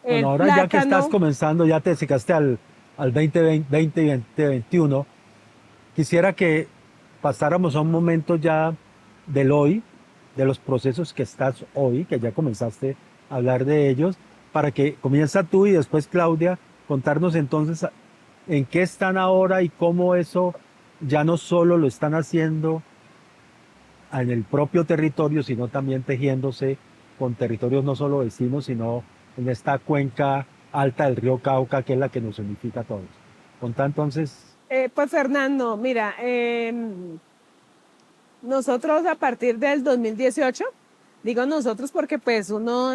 S3: El
S1: Bueno, ahora ya que estás
S3: plátano,
S1: comenzando, ya te acercaste al 2020 y 2021, quisiera que pasáramos a un momento ya del hoy, de los procesos que estás hoy, que ya comenzaste a hablar de ellos, para que comienza tú y después Claudia contarnos entonces en qué están ahora y cómo eso ya no solo lo están haciendo en el propio territorio, sino también tejiéndose con territorios no solo vecinos, sino en esta cuenca alta del río Cauca, que es la que nos unifica a todos. Contá entonces.
S3: pues Fernando, mira, nosotros a partir del 2018, digo nosotros porque pues uno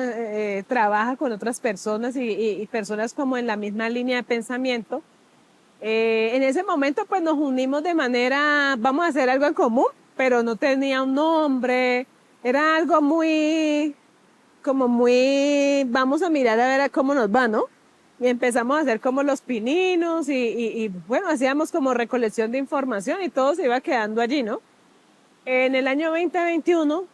S3: trabaja con otras personas y personas como en la misma línea de pensamiento. En ese momento pues nos unimos de manera, vamos a hacer algo en común, pero no tenía un nombre, era algo muy, como muy, vamos a mirar a ver cómo nos va, ¿no? Y empezamos a hacer como los pininos y bueno, hacíamos como recolección de información y todo se iba quedando allí, ¿no? En el año 2021,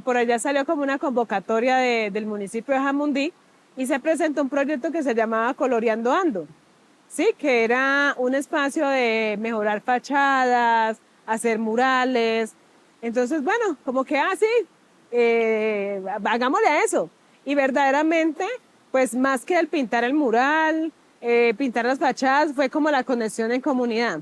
S3: por allá salió como una convocatoria del municipio de Jamundí y se presentó un proyecto que se llamaba Coloreando Ando, ¿sí? Que era un espacio de mejorar fachadas, hacer murales. Entonces, bueno, como que, sí, hagámosle a eso. Y verdaderamente, pues más que el pintar el mural, pintar las fachadas, fue como la conexión en comunidad.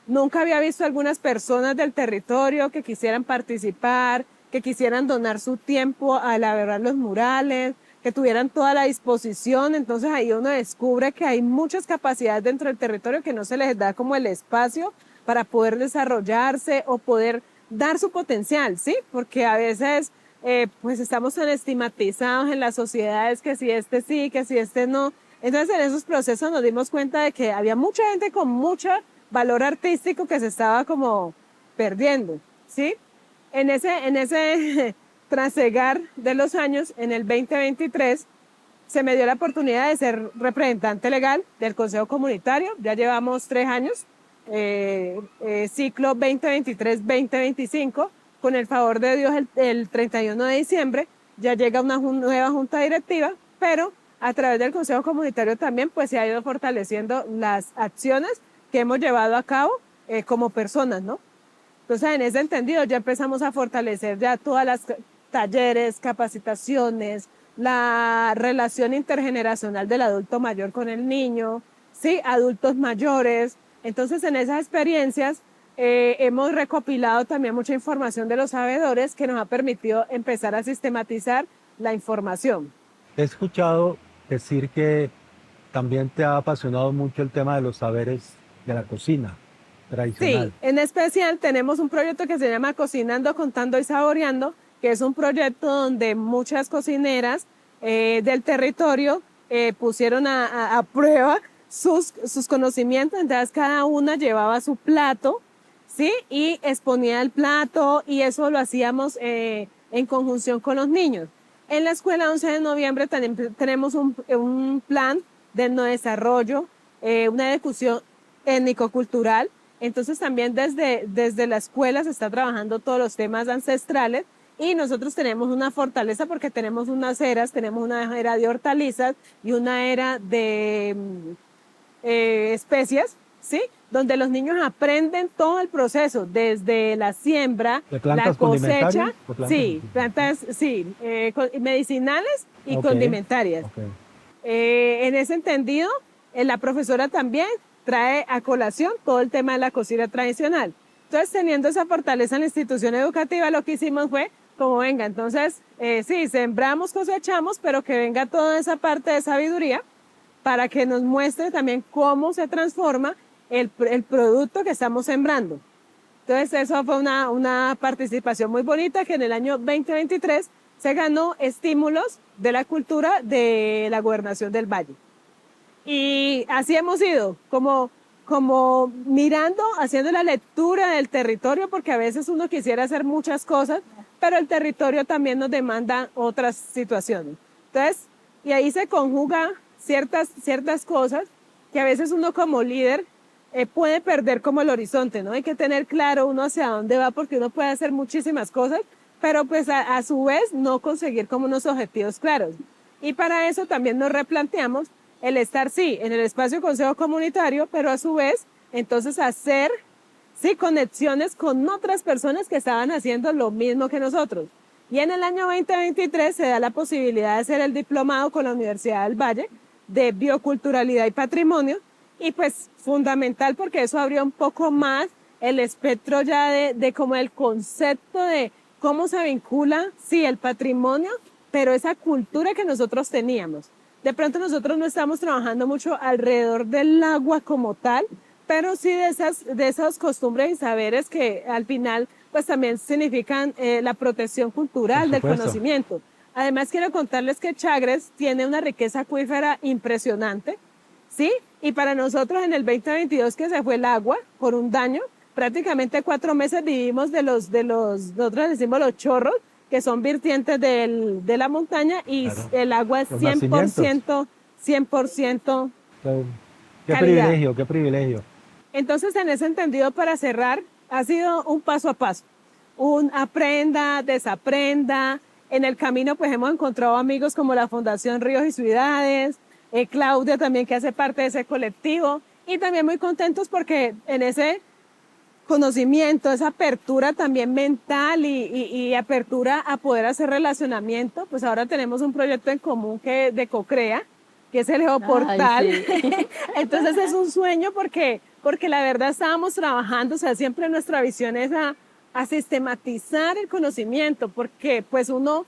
S3: Nunca había visto algunas personas del territorio que quisieran participar, que quisieran donar su tiempo a elaborar los murales, que tuvieran toda la disposición. Entonces ahí uno descubre que hay muchas capacidades dentro del territorio que no se les da como el espacio para poder desarrollarse o poder dar su potencial, ¿sí? Porque a veces pues estamos tan estigmatizados en las sociedades que si este sí, que si este no. Entonces en esos procesos nos dimos cuenta de que había mucha gente con mucho valor artístico que se estaba como perdiendo, ¿sí? En ese trasegar de los años, en el 2023, se me dio la oportunidad de ser representante legal del Consejo Comunitario. Ya llevamos 3 años, ciclo 2023-2025. Con el favor de Dios, el 31 de diciembre ya llega una nueva junta directiva, pero a través del Consejo Comunitario también pues se ha ido fortaleciendo las acciones que hemos llevado a cabo como personas, ¿no? Entonces, en ese entendido ya empezamos a fortalecer ya todas las talleres, capacitaciones, la relación intergeneracional del adulto mayor con el niño, ¿sí? Adultos mayores. Entonces, en esas experiencias hemos recopilado también mucha información de los sabedores que nos ha permitido empezar a sistematizar la información.
S1: He escuchado decir que también te ha apasionado mucho el tema de los saberes de la cocina tradicional.
S3: Sí, en especial tenemos un proyecto que se llama Cocinando, Contando y Saboreando, que es un proyecto donde muchas cocineras del territorio pusieron a prueba sus conocimientos. Entonces cada una llevaba su plato, ¿sí? Y exponía el plato, y eso lo hacíamos en conjunción con los niños. En la escuela 11 de noviembre también tenemos un plan de no desarrollo, una discusión étnico-cultural. Entonces también desde la escuela se está trabajando todos los temas ancestrales, y nosotros tenemos una fortaleza porque tenemos unas eras, tenemos una era de hortalizas y una era de especias, ¿sí? Donde los niños aprenden todo el proceso, desde la siembra,
S1: ¿De
S3: la
S1: plantas
S3: cosecha,
S1: condimentarias? ¿De plantas?
S3: sí, plantas, sí, medicinales y
S1: Ok,
S3: condimentarias.
S1: ok.
S3: En ese entendido, la profesora también trae a colación todo el tema de la cocina tradicional. Entonces, teniendo esa fortaleza en la institución educativa, lo que hicimos fue, como venga, entonces, sí, sembramos, cosechamos, pero que venga toda esa parte de sabiduría para que nos muestre también cómo se transforma el producto que estamos sembrando. Entonces, eso fue una participación muy bonita que en el año 2023 se ganó estímulos de la cultura de la Gobernación del Valle. Y así hemos ido, como mirando, haciendo la lectura del territorio, porque a veces uno quisiera hacer muchas cosas, pero el territorio también nos demanda otras situaciones. Entonces, y ahí se conjuga ciertas cosas que a veces uno como líder puede perder como el horizonte, ¿no? Hay que tener claro uno hacia dónde va, porque uno puede hacer muchísimas cosas, pero pues a su vez no conseguir como unos objetivos claros. Y para eso también nos replanteamos el estar, sí, en el espacio consejo comunitario, pero a su vez, entonces hacer, sí, conexiones con otras personas que estaban haciendo lo mismo que nosotros. Y en el año 2023 se da la posibilidad de hacer el diplomado con la Universidad del Valle de Bioculturalidad y Patrimonio, y pues fundamental porque eso abrió un poco más el espectro ya de como el concepto de cómo se vincula, sí, el patrimonio, pero esa cultura que nosotros teníamos. De pronto nosotros no estamos trabajando mucho alrededor del agua como tal, pero sí de esas costumbres y saberes que al final pues también significan la protección cultural del
S1: supuesto.
S3: conocimiento. Además quiero contarles que Chagres tiene una riqueza acuífera impresionante, ¿sí? Y para nosotros en el 2022 que se fue el agua por un daño, prácticamente 4 meses vivimos nosotros decimos los chorros, que son vertientes de la montaña, y
S1: Claro.
S3: el agua es
S1: Los
S3: 100%, 100%
S1: Qué
S3: calidad.
S1: privilegio, qué privilegio.
S3: Entonces, en ese entendido, para cerrar, ha sido un paso a paso, un aprenda, desaprenda. En el camino, pues hemos encontrado amigos como la Fundación Ríos y Ciudades, Claudia también, que hace parte de ese colectivo, y también muy contentos porque en ese conocimiento, esa apertura también mental y apertura a poder hacer relacionamiento, pues ahora tenemos un proyecto en común de CoCrea, que es el Geoportal.
S2: Ay, sí.
S3: Entonces es un sueño porque la verdad estábamos trabajando, o sea, siempre nuestra visión es a sistematizar el conocimiento, porque pues uno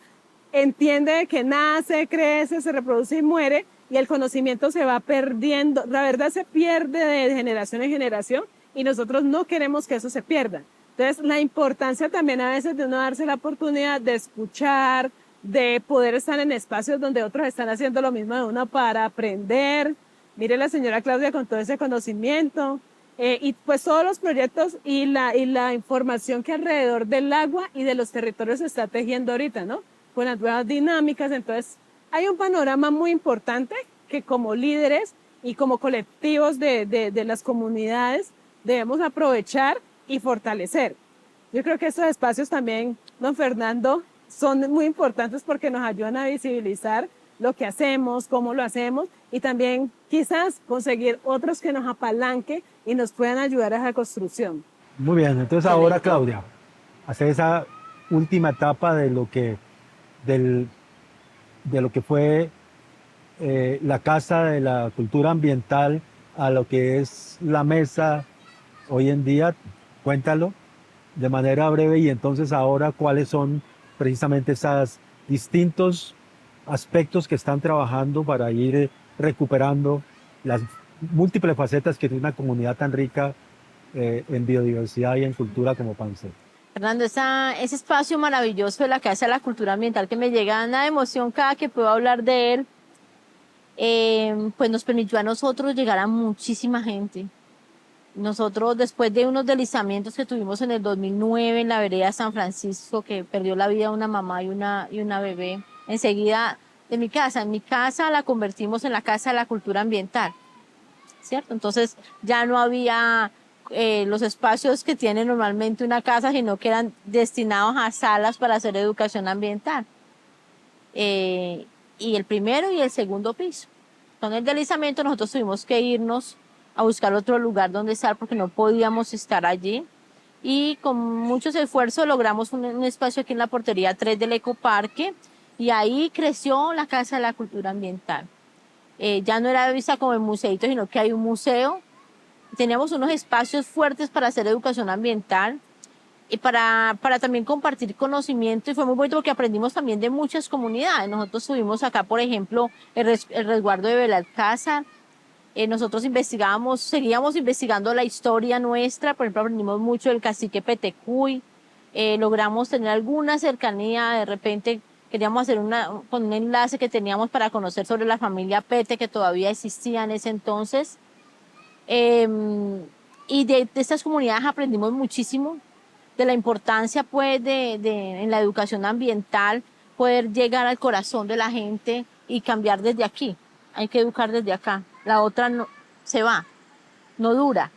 S3: entiende que nace, crece, se reproduce y muere, y el conocimiento se va perdiendo, la verdad se pierde de generación en generación, y nosotros no queremos que eso se pierda. Entonces, la importancia también a veces de uno darse la oportunidad de escuchar, de poder estar en espacios donde otros están haciendo lo mismo de uno para aprender. Mire la señora Claudia con todo ese conocimiento. Y pues todos los proyectos y la información que alrededor del agua y de los territorios se está tejiendo ahorita, ¿no? Con las nuevas dinámicas. Entonces, hay un panorama muy importante que como líderes y como colectivos de las comunidades debemos aprovechar y fortalecer. Yo creo que estos espacios también, don Fernando, son muy importantes porque nos ayudan a visibilizar lo que hacemos, cómo lo hacemos, y también quizás conseguir otros que nos apalanquen y nos puedan ayudar a esa construcción.
S1: Muy bien, entonces ahora,
S2: Excelente.
S1: Claudia, hacer esa última etapa del- de lo que fue la Casa de la Cultura Ambiental a lo que es la mesa hoy en día. Cuéntalo de manera breve, y entonces ahora cuáles son precisamente esos distintos aspectos que están trabajando para ir recuperando las múltiples facetas que tiene una comunidad tan rica en biodiversidad y en cultura como Pance.
S2: Fernando, ese espacio maravilloso de la Casa de la Cultura Ambiental que me llega una emoción cada que puedo hablar de él, pues nos permitió a nosotros llegar a muchísima gente. Nosotros, después de unos deslizamientos que tuvimos en el 2009 en la vereda San Francisco, que perdió la vida una mamá y una bebé, enseguida en mi casa la convertimos en la Casa de la Cultura Ambiental, ¿cierto? Entonces ya no había los espacios que tiene normalmente una casa, sino que eran destinados a salas para hacer educación ambiental. Y el primero y el segundo piso. Con el deslizamiento nosotros tuvimos que irnos a buscar otro lugar donde estar porque no podíamos estar allí. Y con muchos esfuerzos logramos un espacio aquí en la portería 3 del Ecoparque y ahí creció la Casa de la Cultura Ambiental. Ya no era vista como el museito, sino que hay un museo. Teníamos unos espacios fuertes para hacer educación ambiental y para también compartir conocimiento y fue muy bonito porque aprendimos también de muchas comunidades. Nosotros tuvimos acá, por ejemplo, el resguardo de Belalcázar. Nosotros investigábamos, seguíamos investigando la historia nuestra, por ejemplo, aprendimos mucho del cacique Petecuy, logramos tener alguna cercanía, de repente queríamos hacer con un enlace que teníamos para conocer sobre la familia Pete, que todavía existía en ese entonces. Y de estas comunidades aprendimos muchísimo de la importancia pues en la educación ambiental, poder llegar al corazón de la gente y cambiar desde aquí. Hay que educar desde acá. La otra no, se va, no dura.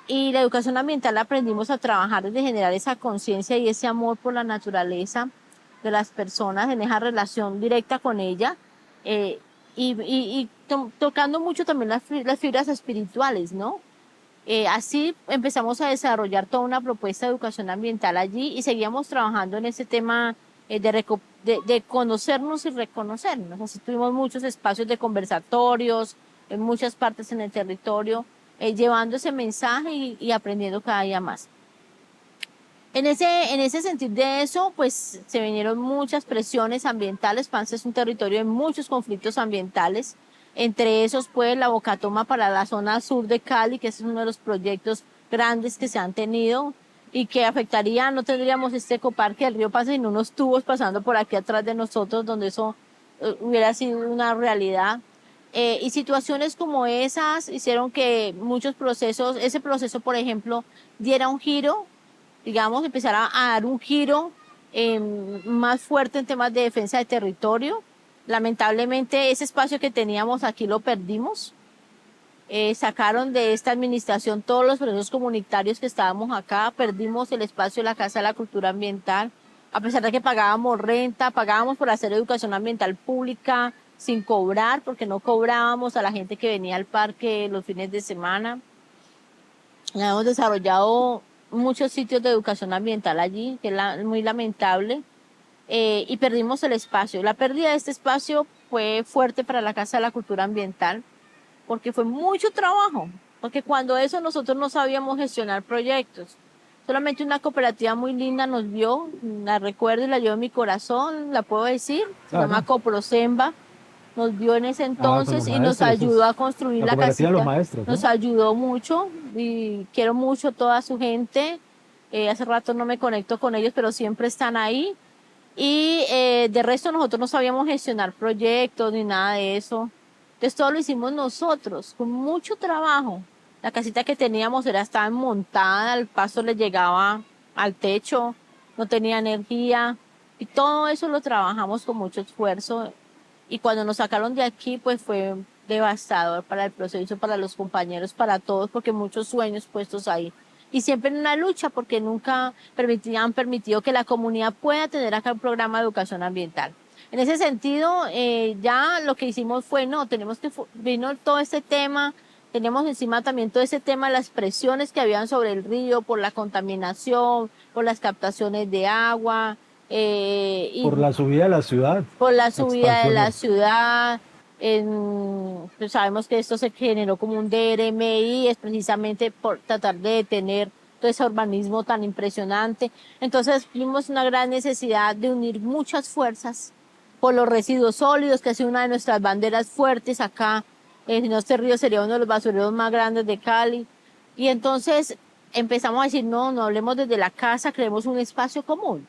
S2: Y la educación ambiental aprendimos a trabajar desde generar esa conciencia y ese amor por la naturaleza de las personas, en esa relación directa con ella, tocando mucho también las fibras espirituales, ¿no? Así empezamos a desarrollar toda una propuesta de educación ambiental allí y seguíamos trabajando en ese tema de conocernos y reconocernos. Así tuvimos muchos espacios de conversatorios en muchas partes en el territorio, llevando ese mensaje y aprendiendo cada día más. En ese sentido de eso, pues se vinieron muchas presiones ambientales. Pance es un territorio de muchos conflictos ambientales. Entre esos, pues, la Bocatoma para la zona sur de Cali, que es uno de los proyectos grandes que se han tenido y que afectaría, no tendríamos este ecoparque del río Pance, sino unos tubos pasando por aquí atrás de nosotros, donde eso hubiera sido una realidad. Y situaciones como esas hicieron que muchos procesos, ese proceso, por ejemplo, diera un giro, digamos, empezara a dar un giro más fuerte en temas de defensa de territorio. Lamentablemente ese espacio que teníamos aquí lo perdimos. Sacaron de esta administración todos los procesos comunitarios que estábamos acá, perdimos el espacio de la Casa de la Cultura Ambiental, a pesar de que pagábamos renta, pagábamos por hacer educación ambiental pública sin cobrar, porque no cobrábamos a la gente que venía al parque los fines de semana. Hemos desarrollado muchos sitios de educación ambiental allí, que es muy lamentable. Y perdimos el espacio. La pérdida de este espacio fue fuerte para la Casa de la Cultura Ambiental porque fue mucho trabajo, porque cuando eso nosotros no sabíamos gestionar proyectos. Solamente una cooperativa muy linda nos vio, la recuerdo y la llevo en mi corazón, la puedo decir, se llama Coprosemba, nos vio en ese entonces y nos ayudó a construir la casita.
S1: Los maestros, ¿no?
S2: Nos ayudó mucho y quiero mucho a toda su gente. Hace rato no me conecto con ellos, pero siempre están ahí. Y de resto nosotros no sabíamos gestionar proyectos ni nada de eso. Entonces todo lo hicimos nosotros, con mucho trabajo. La casita que teníamos estaba montada, el paso le llegaba al techo, no tenía energía. Y todo eso lo trabajamos con mucho esfuerzo. Y cuando nos sacaron de aquí, pues fue devastador para el proceso, para los compañeros, para todos, porque muchos sueños puestos ahí. Y siempre en una lucha porque nunca han permitido que la comunidad pueda tener acá un programa de educación ambiental. En ese sentido, ya lo que hicimos fue, vino todo este tema, teníamos encima también todo ese tema, las presiones que habían sobre el río por la contaminación, por las captaciones de agua.
S1: Por la subida de la ciudad.
S2: Por la subida de la ciudad. Pues sabemos que esto se generó como un DRMI, es precisamente por tratar de detener todo ese urbanismo tan impresionante. Entonces vimos una gran necesidad de unir muchas fuerzas por los residuos sólidos, que ha sido una de nuestras banderas fuertes acá. Este río sería uno de los basureros más grandes de Cali. Y entonces empezamos a decir, no hablemos desde la casa, creemos un espacio común.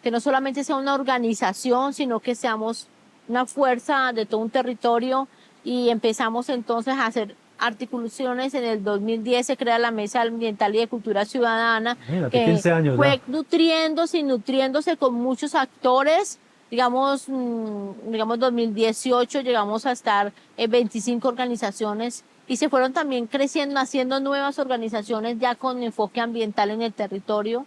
S2: Que no solamente sea una organización, sino que seamos una fuerza de todo un territorio y empezamos entonces a hacer articulaciones. En el 2010 se crea la Mesa Ambiental y de Cultura Ciudadana,
S1: que 15 años
S2: fue nutriéndose con muchos actores. Digamos 2018 llegamos a estar en 25 organizaciones y se fueron también creciendo, haciendo nuevas organizaciones ya con enfoque ambiental en el territorio.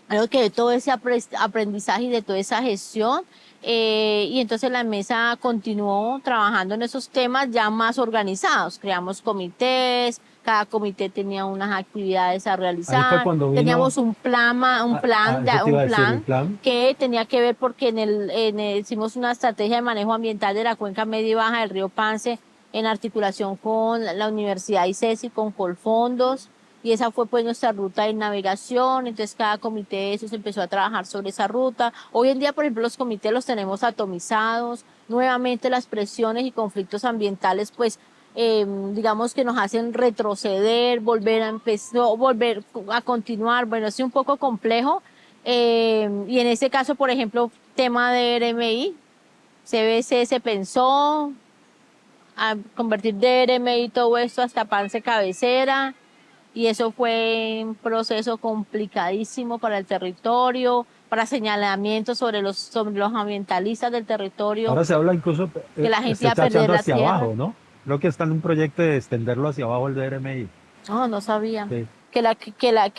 S2: Creo que de todo ese aprendizaje y de toda esa gestión Y entonces la mesa continuó trabajando en esos temas ya más organizados. Creamos comités, cada comité tenía unas actividades a
S1: Ahí fue
S2: realizar,
S1: cuando vino,
S2: teníamos un plan,
S1: eso te iba
S2: un
S1: a decir, el
S2: plan
S1: plan.
S2: que tenía que ver porque hicimos una estrategia de manejo ambiental de la cuenca media y baja del río Pance en articulación con la Universidad ICESI, con Colfondos, y esa fue pues nuestra ruta de navegación. Entonces cada comité de esos empezó a trabajar sobre esa ruta. Hoy en día, por ejemplo, los comités los tenemos atomizados. Nuevamente las presiones y conflictos ambientales pues digamos que nos hacen retroceder, volver a empezar, volver a continuar. Bueno, es un poco complejo. Y en ese caso, por ejemplo, tema de RMI, CBC se pensó a convertir de RMI todo esto hasta Pance Cabecera, y eso fue un proceso complicadísimo para el territorio, para señalamientos sobre los ambientalistas del territorio,
S1: Ahora se habla incluso,
S2: que la gente
S1: se
S2: iba a
S1: está
S2: perder
S1: echando
S2: la
S1: hacia
S2: tierra.
S1: abajo, ¿no? Creo que está en un proyecto de extenderlo hacia abajo el DRMI.
S2: No, no sabía.
S1: Sí.
S2: Que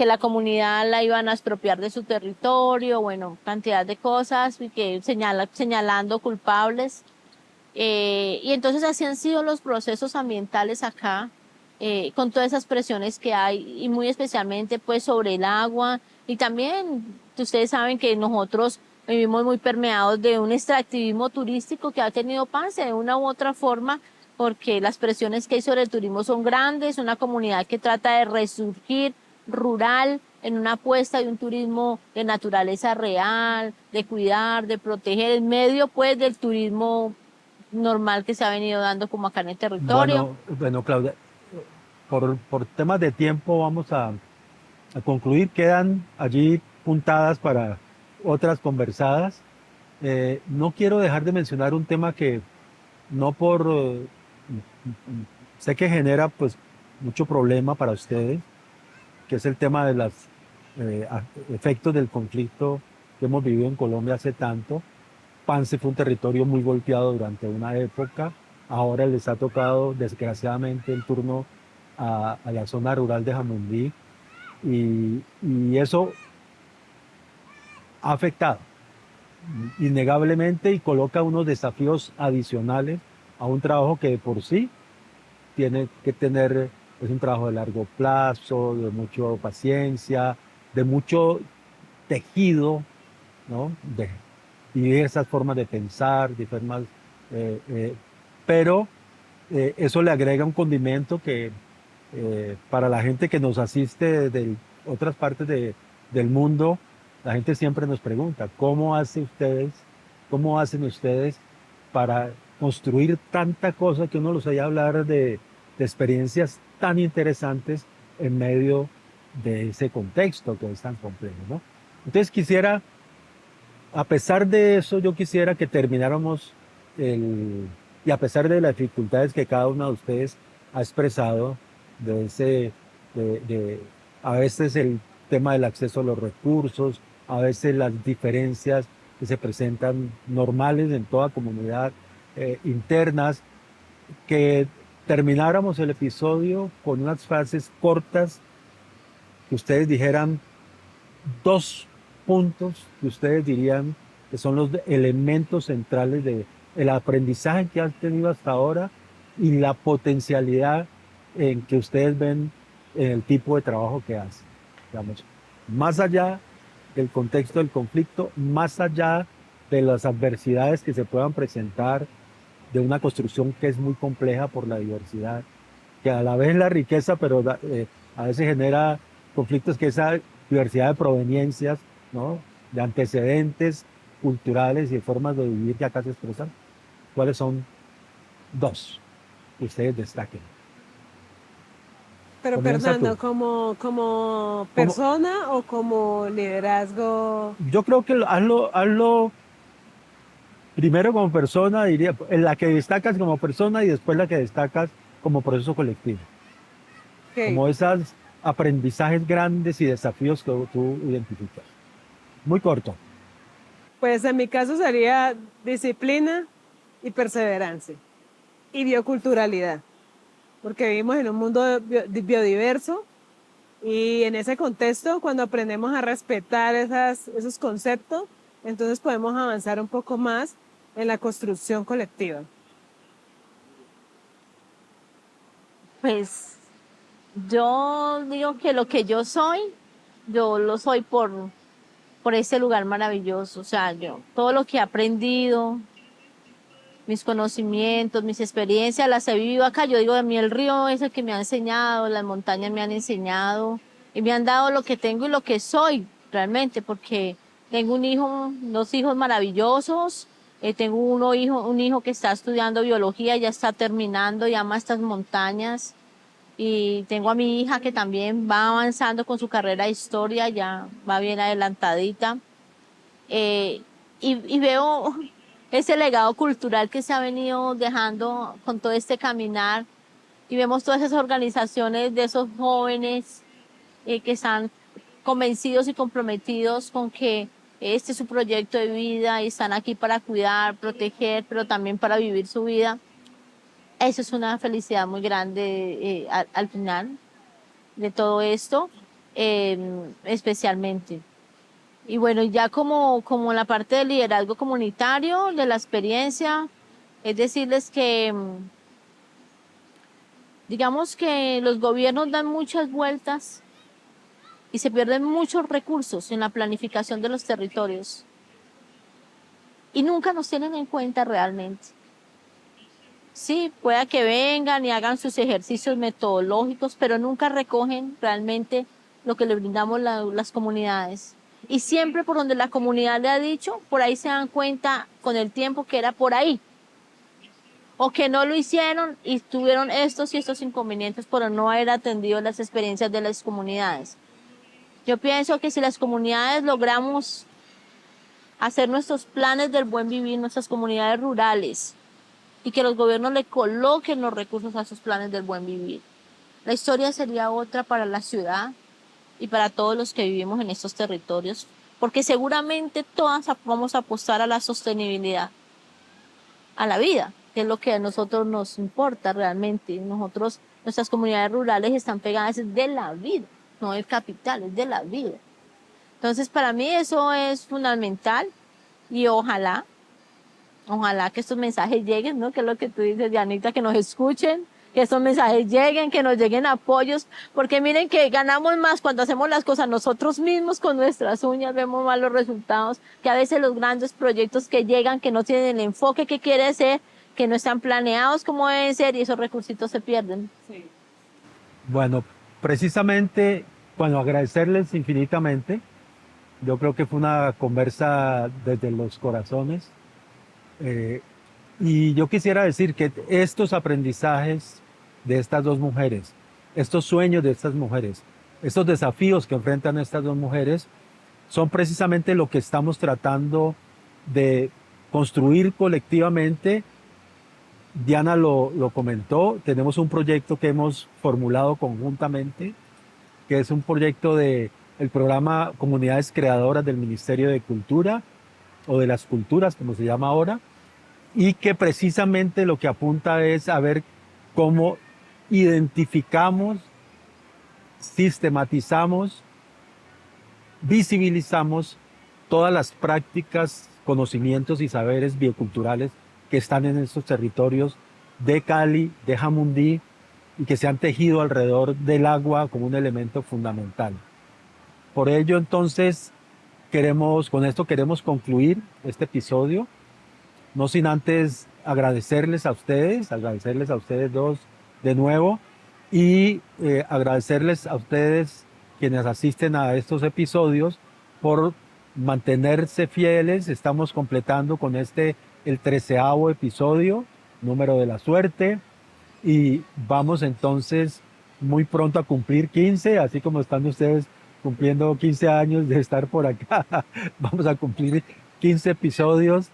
S2: la comunidad la iban a expropiar de su territorio, bueno, cantidad de cosas, y que señalando culpables. Y entonces así han sido los procesos ambientales acá, con todas esas presiones que hay, y muy especialmente pues sobre el agua. Y también ustedes saben que nosotros vivimos muy permeados de un extractivismo turístico que ha tenido Pance de una u otra forma, porque las presiones que hay sobre el turismo son grandes, una comunidad que trata de resurgir rural en una apuesta de un turismo de naturaleza real, de cuidar, de proteger el medio pues del turismo normal que se ha venido dando como acá en el territorio.
S1: Bueno, Claudia, por temas de tiempo vamos a concluir. Quedan allí puntadas para otras conversadas. No quiero dejar de mencionar un tema que no por... sé que genera pues mucho problema para ustedes, que es el tema de los efectos del conflicto que hemos vivido en Colombia hace tanto. Pance fue un territorio muy golpeado durante una época. Ahora les ha tocado, desgraciadamente, el turno a la zona rural de Jamundí, y eso ha afectado innegablemente y coloca unos desafíos adicionales a un trabajo que de por sí tiene que tener, es un trabajo de largo plazo, de mucha paciencia, de mucho tejido, ¿no? De diversas formas de pensar, eh, eh, pero eso le agrega un condimento que para la gente que nos asiste de otras partes del mundo, la gente siempre nos pregunta, cómo hacen ustedes para construir tanta cosa que uno los oye hablar de experiencias tan interesantes en medio de ese contexto que es tan complejo, ¿no? Entonces a pesar de eso, yo quisiera que termináramos y a pesar de las dificultades que cada uno de ustedes ha expresado, de ese, a veces el tema del acceso a los recursos, a veces las diferencias que se presentan normales en toda comunidad, internas, que termináramos el episodio con unas frases cortas, que ustedes dijeran dos puntos que ustedes dirían que son los elementos centrales del aprendizaje que han tenido hasta ahora y la potencialidad en que ustedes ven en el tipo de trabajo que hacen. Digamos, más allá del contexto del conflicto, más allá de las adversidades que se puedan presentar, de una construcción que es muy compleja por la diversidad, que a la vez es la riqueza, pero a veces genera conflictos, que esa diversidad de proveniencias, ¿no? De antecedentes culturales y de formas de vivir que acá se expresan. ¿Cuáles son dos que ustedes destaquen?
S3: Pero
S1: Comienza tú.
S3: Fernando, ¿como
S1: Como,
S3: persona o como liderazgo?
S1: yo creo que hazlo primero como persona, diría, en la que destacas como persona y después la que destacas como proceso colectivo.
S3: Ok,
S1: Como esos aprendizajes grandes y desafíos que tú identificas. Muy corto.
S3: pues en mi caso sería disciplina y perseverancia y bioculturalidad, porque vivimos en un mundo biodiverso y en ese contexto, cuando aprendemos a respetar esos conceptos, entonces podemos avanzar un poco más en la construcción colectiva.
S2: Pues yo digo que lo que yo soy, yo lo soy por ese lugar maravilloso. O sea, yo, todo lo que he aprendido, mis conocimientos, mis experiencias, las he vivido acá. Yo digo, de mí el río es el que me ha enseñado, las montañas me han enseñado y me han dado lo que tengo y lo que soy realmente, porque tengo un hijo, dos hijos maravillosos. Tengo un hijo que está estudiando biología, ya está terminando y ama estas montañas. Y tengo a mi hija que también va avanzando con su carrera de historia, ya va bien adelantadita. Eh, y veo ese legado cultural que se ha venido dejando con todo este caminar. Y vemos todas esas organizaciones de esos jóvenes que están convencidos y comprometidos con que este es su proyecto de vida y están aquí para cuidar, proteger, pero también para vivir su vida. Eso es una felicidad muy grande al final de todo esto, especialmente. Y bueno, ya como la parte del liderazgo comunitario, de la experiencia, es decirles que, digamos que los gobiernos dan muchas vueltas y se pierden muchos recursos en la planificación de los territorios y nunca nos tienen en cuenta realmente. Sí, pueda que vengan y hagan sus ejercicios metodológicos, pero nunca recogen realmente lo que le brindamos las comunidades. Y siempre por donde la comunidad le ha dicho, por ahí se dan cuenta con el tiempo que era por ahí. O que no lo hicieron y tuvieron estos y estos inconvenientes por no haber atendido las experiencias de las comunidades. Yo pienso que si las comunidades logramos hacer nuestros planes del buen vivir, nuestras comunidades rurales, y que los gobiernos le coloquen los recursos a sus planes del buen vivir, la historia sería otra para la ciudad y para todos los que vivimos en estos territorios, porque seguramente todas vamos a apostar a la sostenibilidad, a la vida, que es lo que a nosotros nos importa realmente. Nuestras comunidades rurales están pegadas de la vida, no del capital, es de la vida. Entonces, para mí eso es fundamental y ojalá que estos mensajes lleguen, ¿no? Que es lo que tú dices, Dianita, que nos escuchen, que estos mensajes lleguen, que nos lleguen apoyos, porque miren que ganamos más cuando hacemos las cosas nosotros mismos con nuestras uñas, vemos más los resultados, que a veces los grandes proyectos que llegan, que no tienen el enfoque que quiere ser, que no están planeados como deben ser y esos recursitos se pierden.
S3: Sí.
S1: Bueno, precisamente, bueno, agradecerles infinitamente. Yo creo que fue una conversa desde los corazones. Y yo quisiera decir que estos aprendizajes de estas dos mujeres, estos sueños de estas mujeres, estos desafíos que enfrentan estas dos mujeres, son precisamente lo que estamos tratando de construir colectivamente. Diana lo comentó, tenemos un proyecto que hemos formulado conjuntamente, que es un proyecto del programa Comunidades Creadoras del Ministerio de Cultura, o de las culturas, como se llama ahora, y que precisamente lo que apunta es a ver cómo identificamos, sistematizamos, visibilizamos todas las prácticas, conocimientos y saberes bioculturales que están en estos territorios de Cali, de Jamundí, y que se han tejido alrededor del agua como un elemento fundamental. Por ello, entonces, con esto queremos concluir este episodio, no sin antes agradecerles a ustedes dos de nuevo, y agradecerles a ustedes quienes asisten a estos episodios por mantenerse fieles. Estamos completando con el 13º episodio, número de la suerte, y vamos entonces muy pronto a cumplir 15, así como están ustedes cumpliendo 15 años de estar por acá. Vamos a cumplir 15 episodios,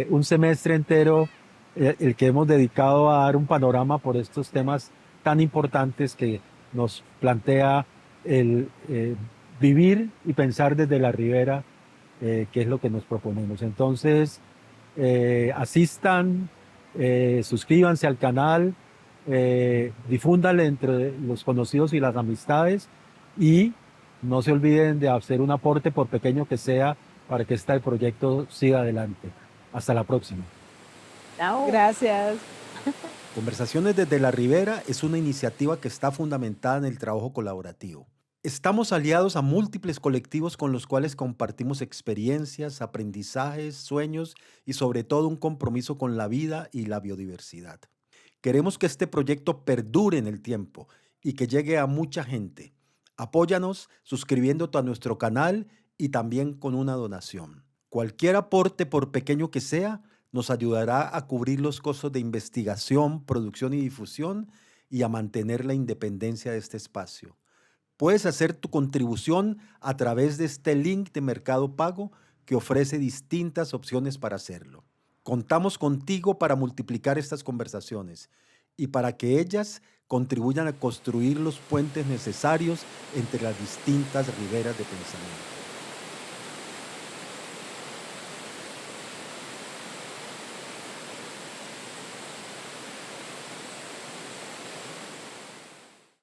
S1: un semestre entero, el que hemos dedicado a dar un panorama por estos temas tan importantes que nos plantea el vivir y pensar desde la ribera, que es lo que nos proponemos. Entonces, asistan, suscríbanse al canal, difúndale entre los conocidos y las amistades, y no se olviden de hacer un aporte, por pequeño que sea, para que este proyecto siga adelante. Hasta la próxima.
S2: Chao.
S3: Gracias.
S4: Conversaciones desde la Ribera es una iniciativa que está fundamentada en el trabajo colaborativo. Estamos aliados a múltiples colectivos con los cuales compartimos experiencias, aprendizajes, sueños y sobre todo un compromiso con la vida y la biodiversidad. Queremos que este proyecto perdure en el tiempo y que llegue a mucha gente. Apóyanos suscribiéndote a nuestro canal y también con una donación. Cualquier aporte, por pequeño que sea, nos ayudará a cubrir los costos de investigación, producción y difusión y a mantener la independencia de este espacio. Puedes hacer tu contribución a través de este link de Mercado Pago que ofrece distintas opciones para hacerlo. Contamos contigo para multiplicar estas conversaciones y para que ellas contribuyan a construir los puentes necesarios entre las distintas riberas de pensamiento.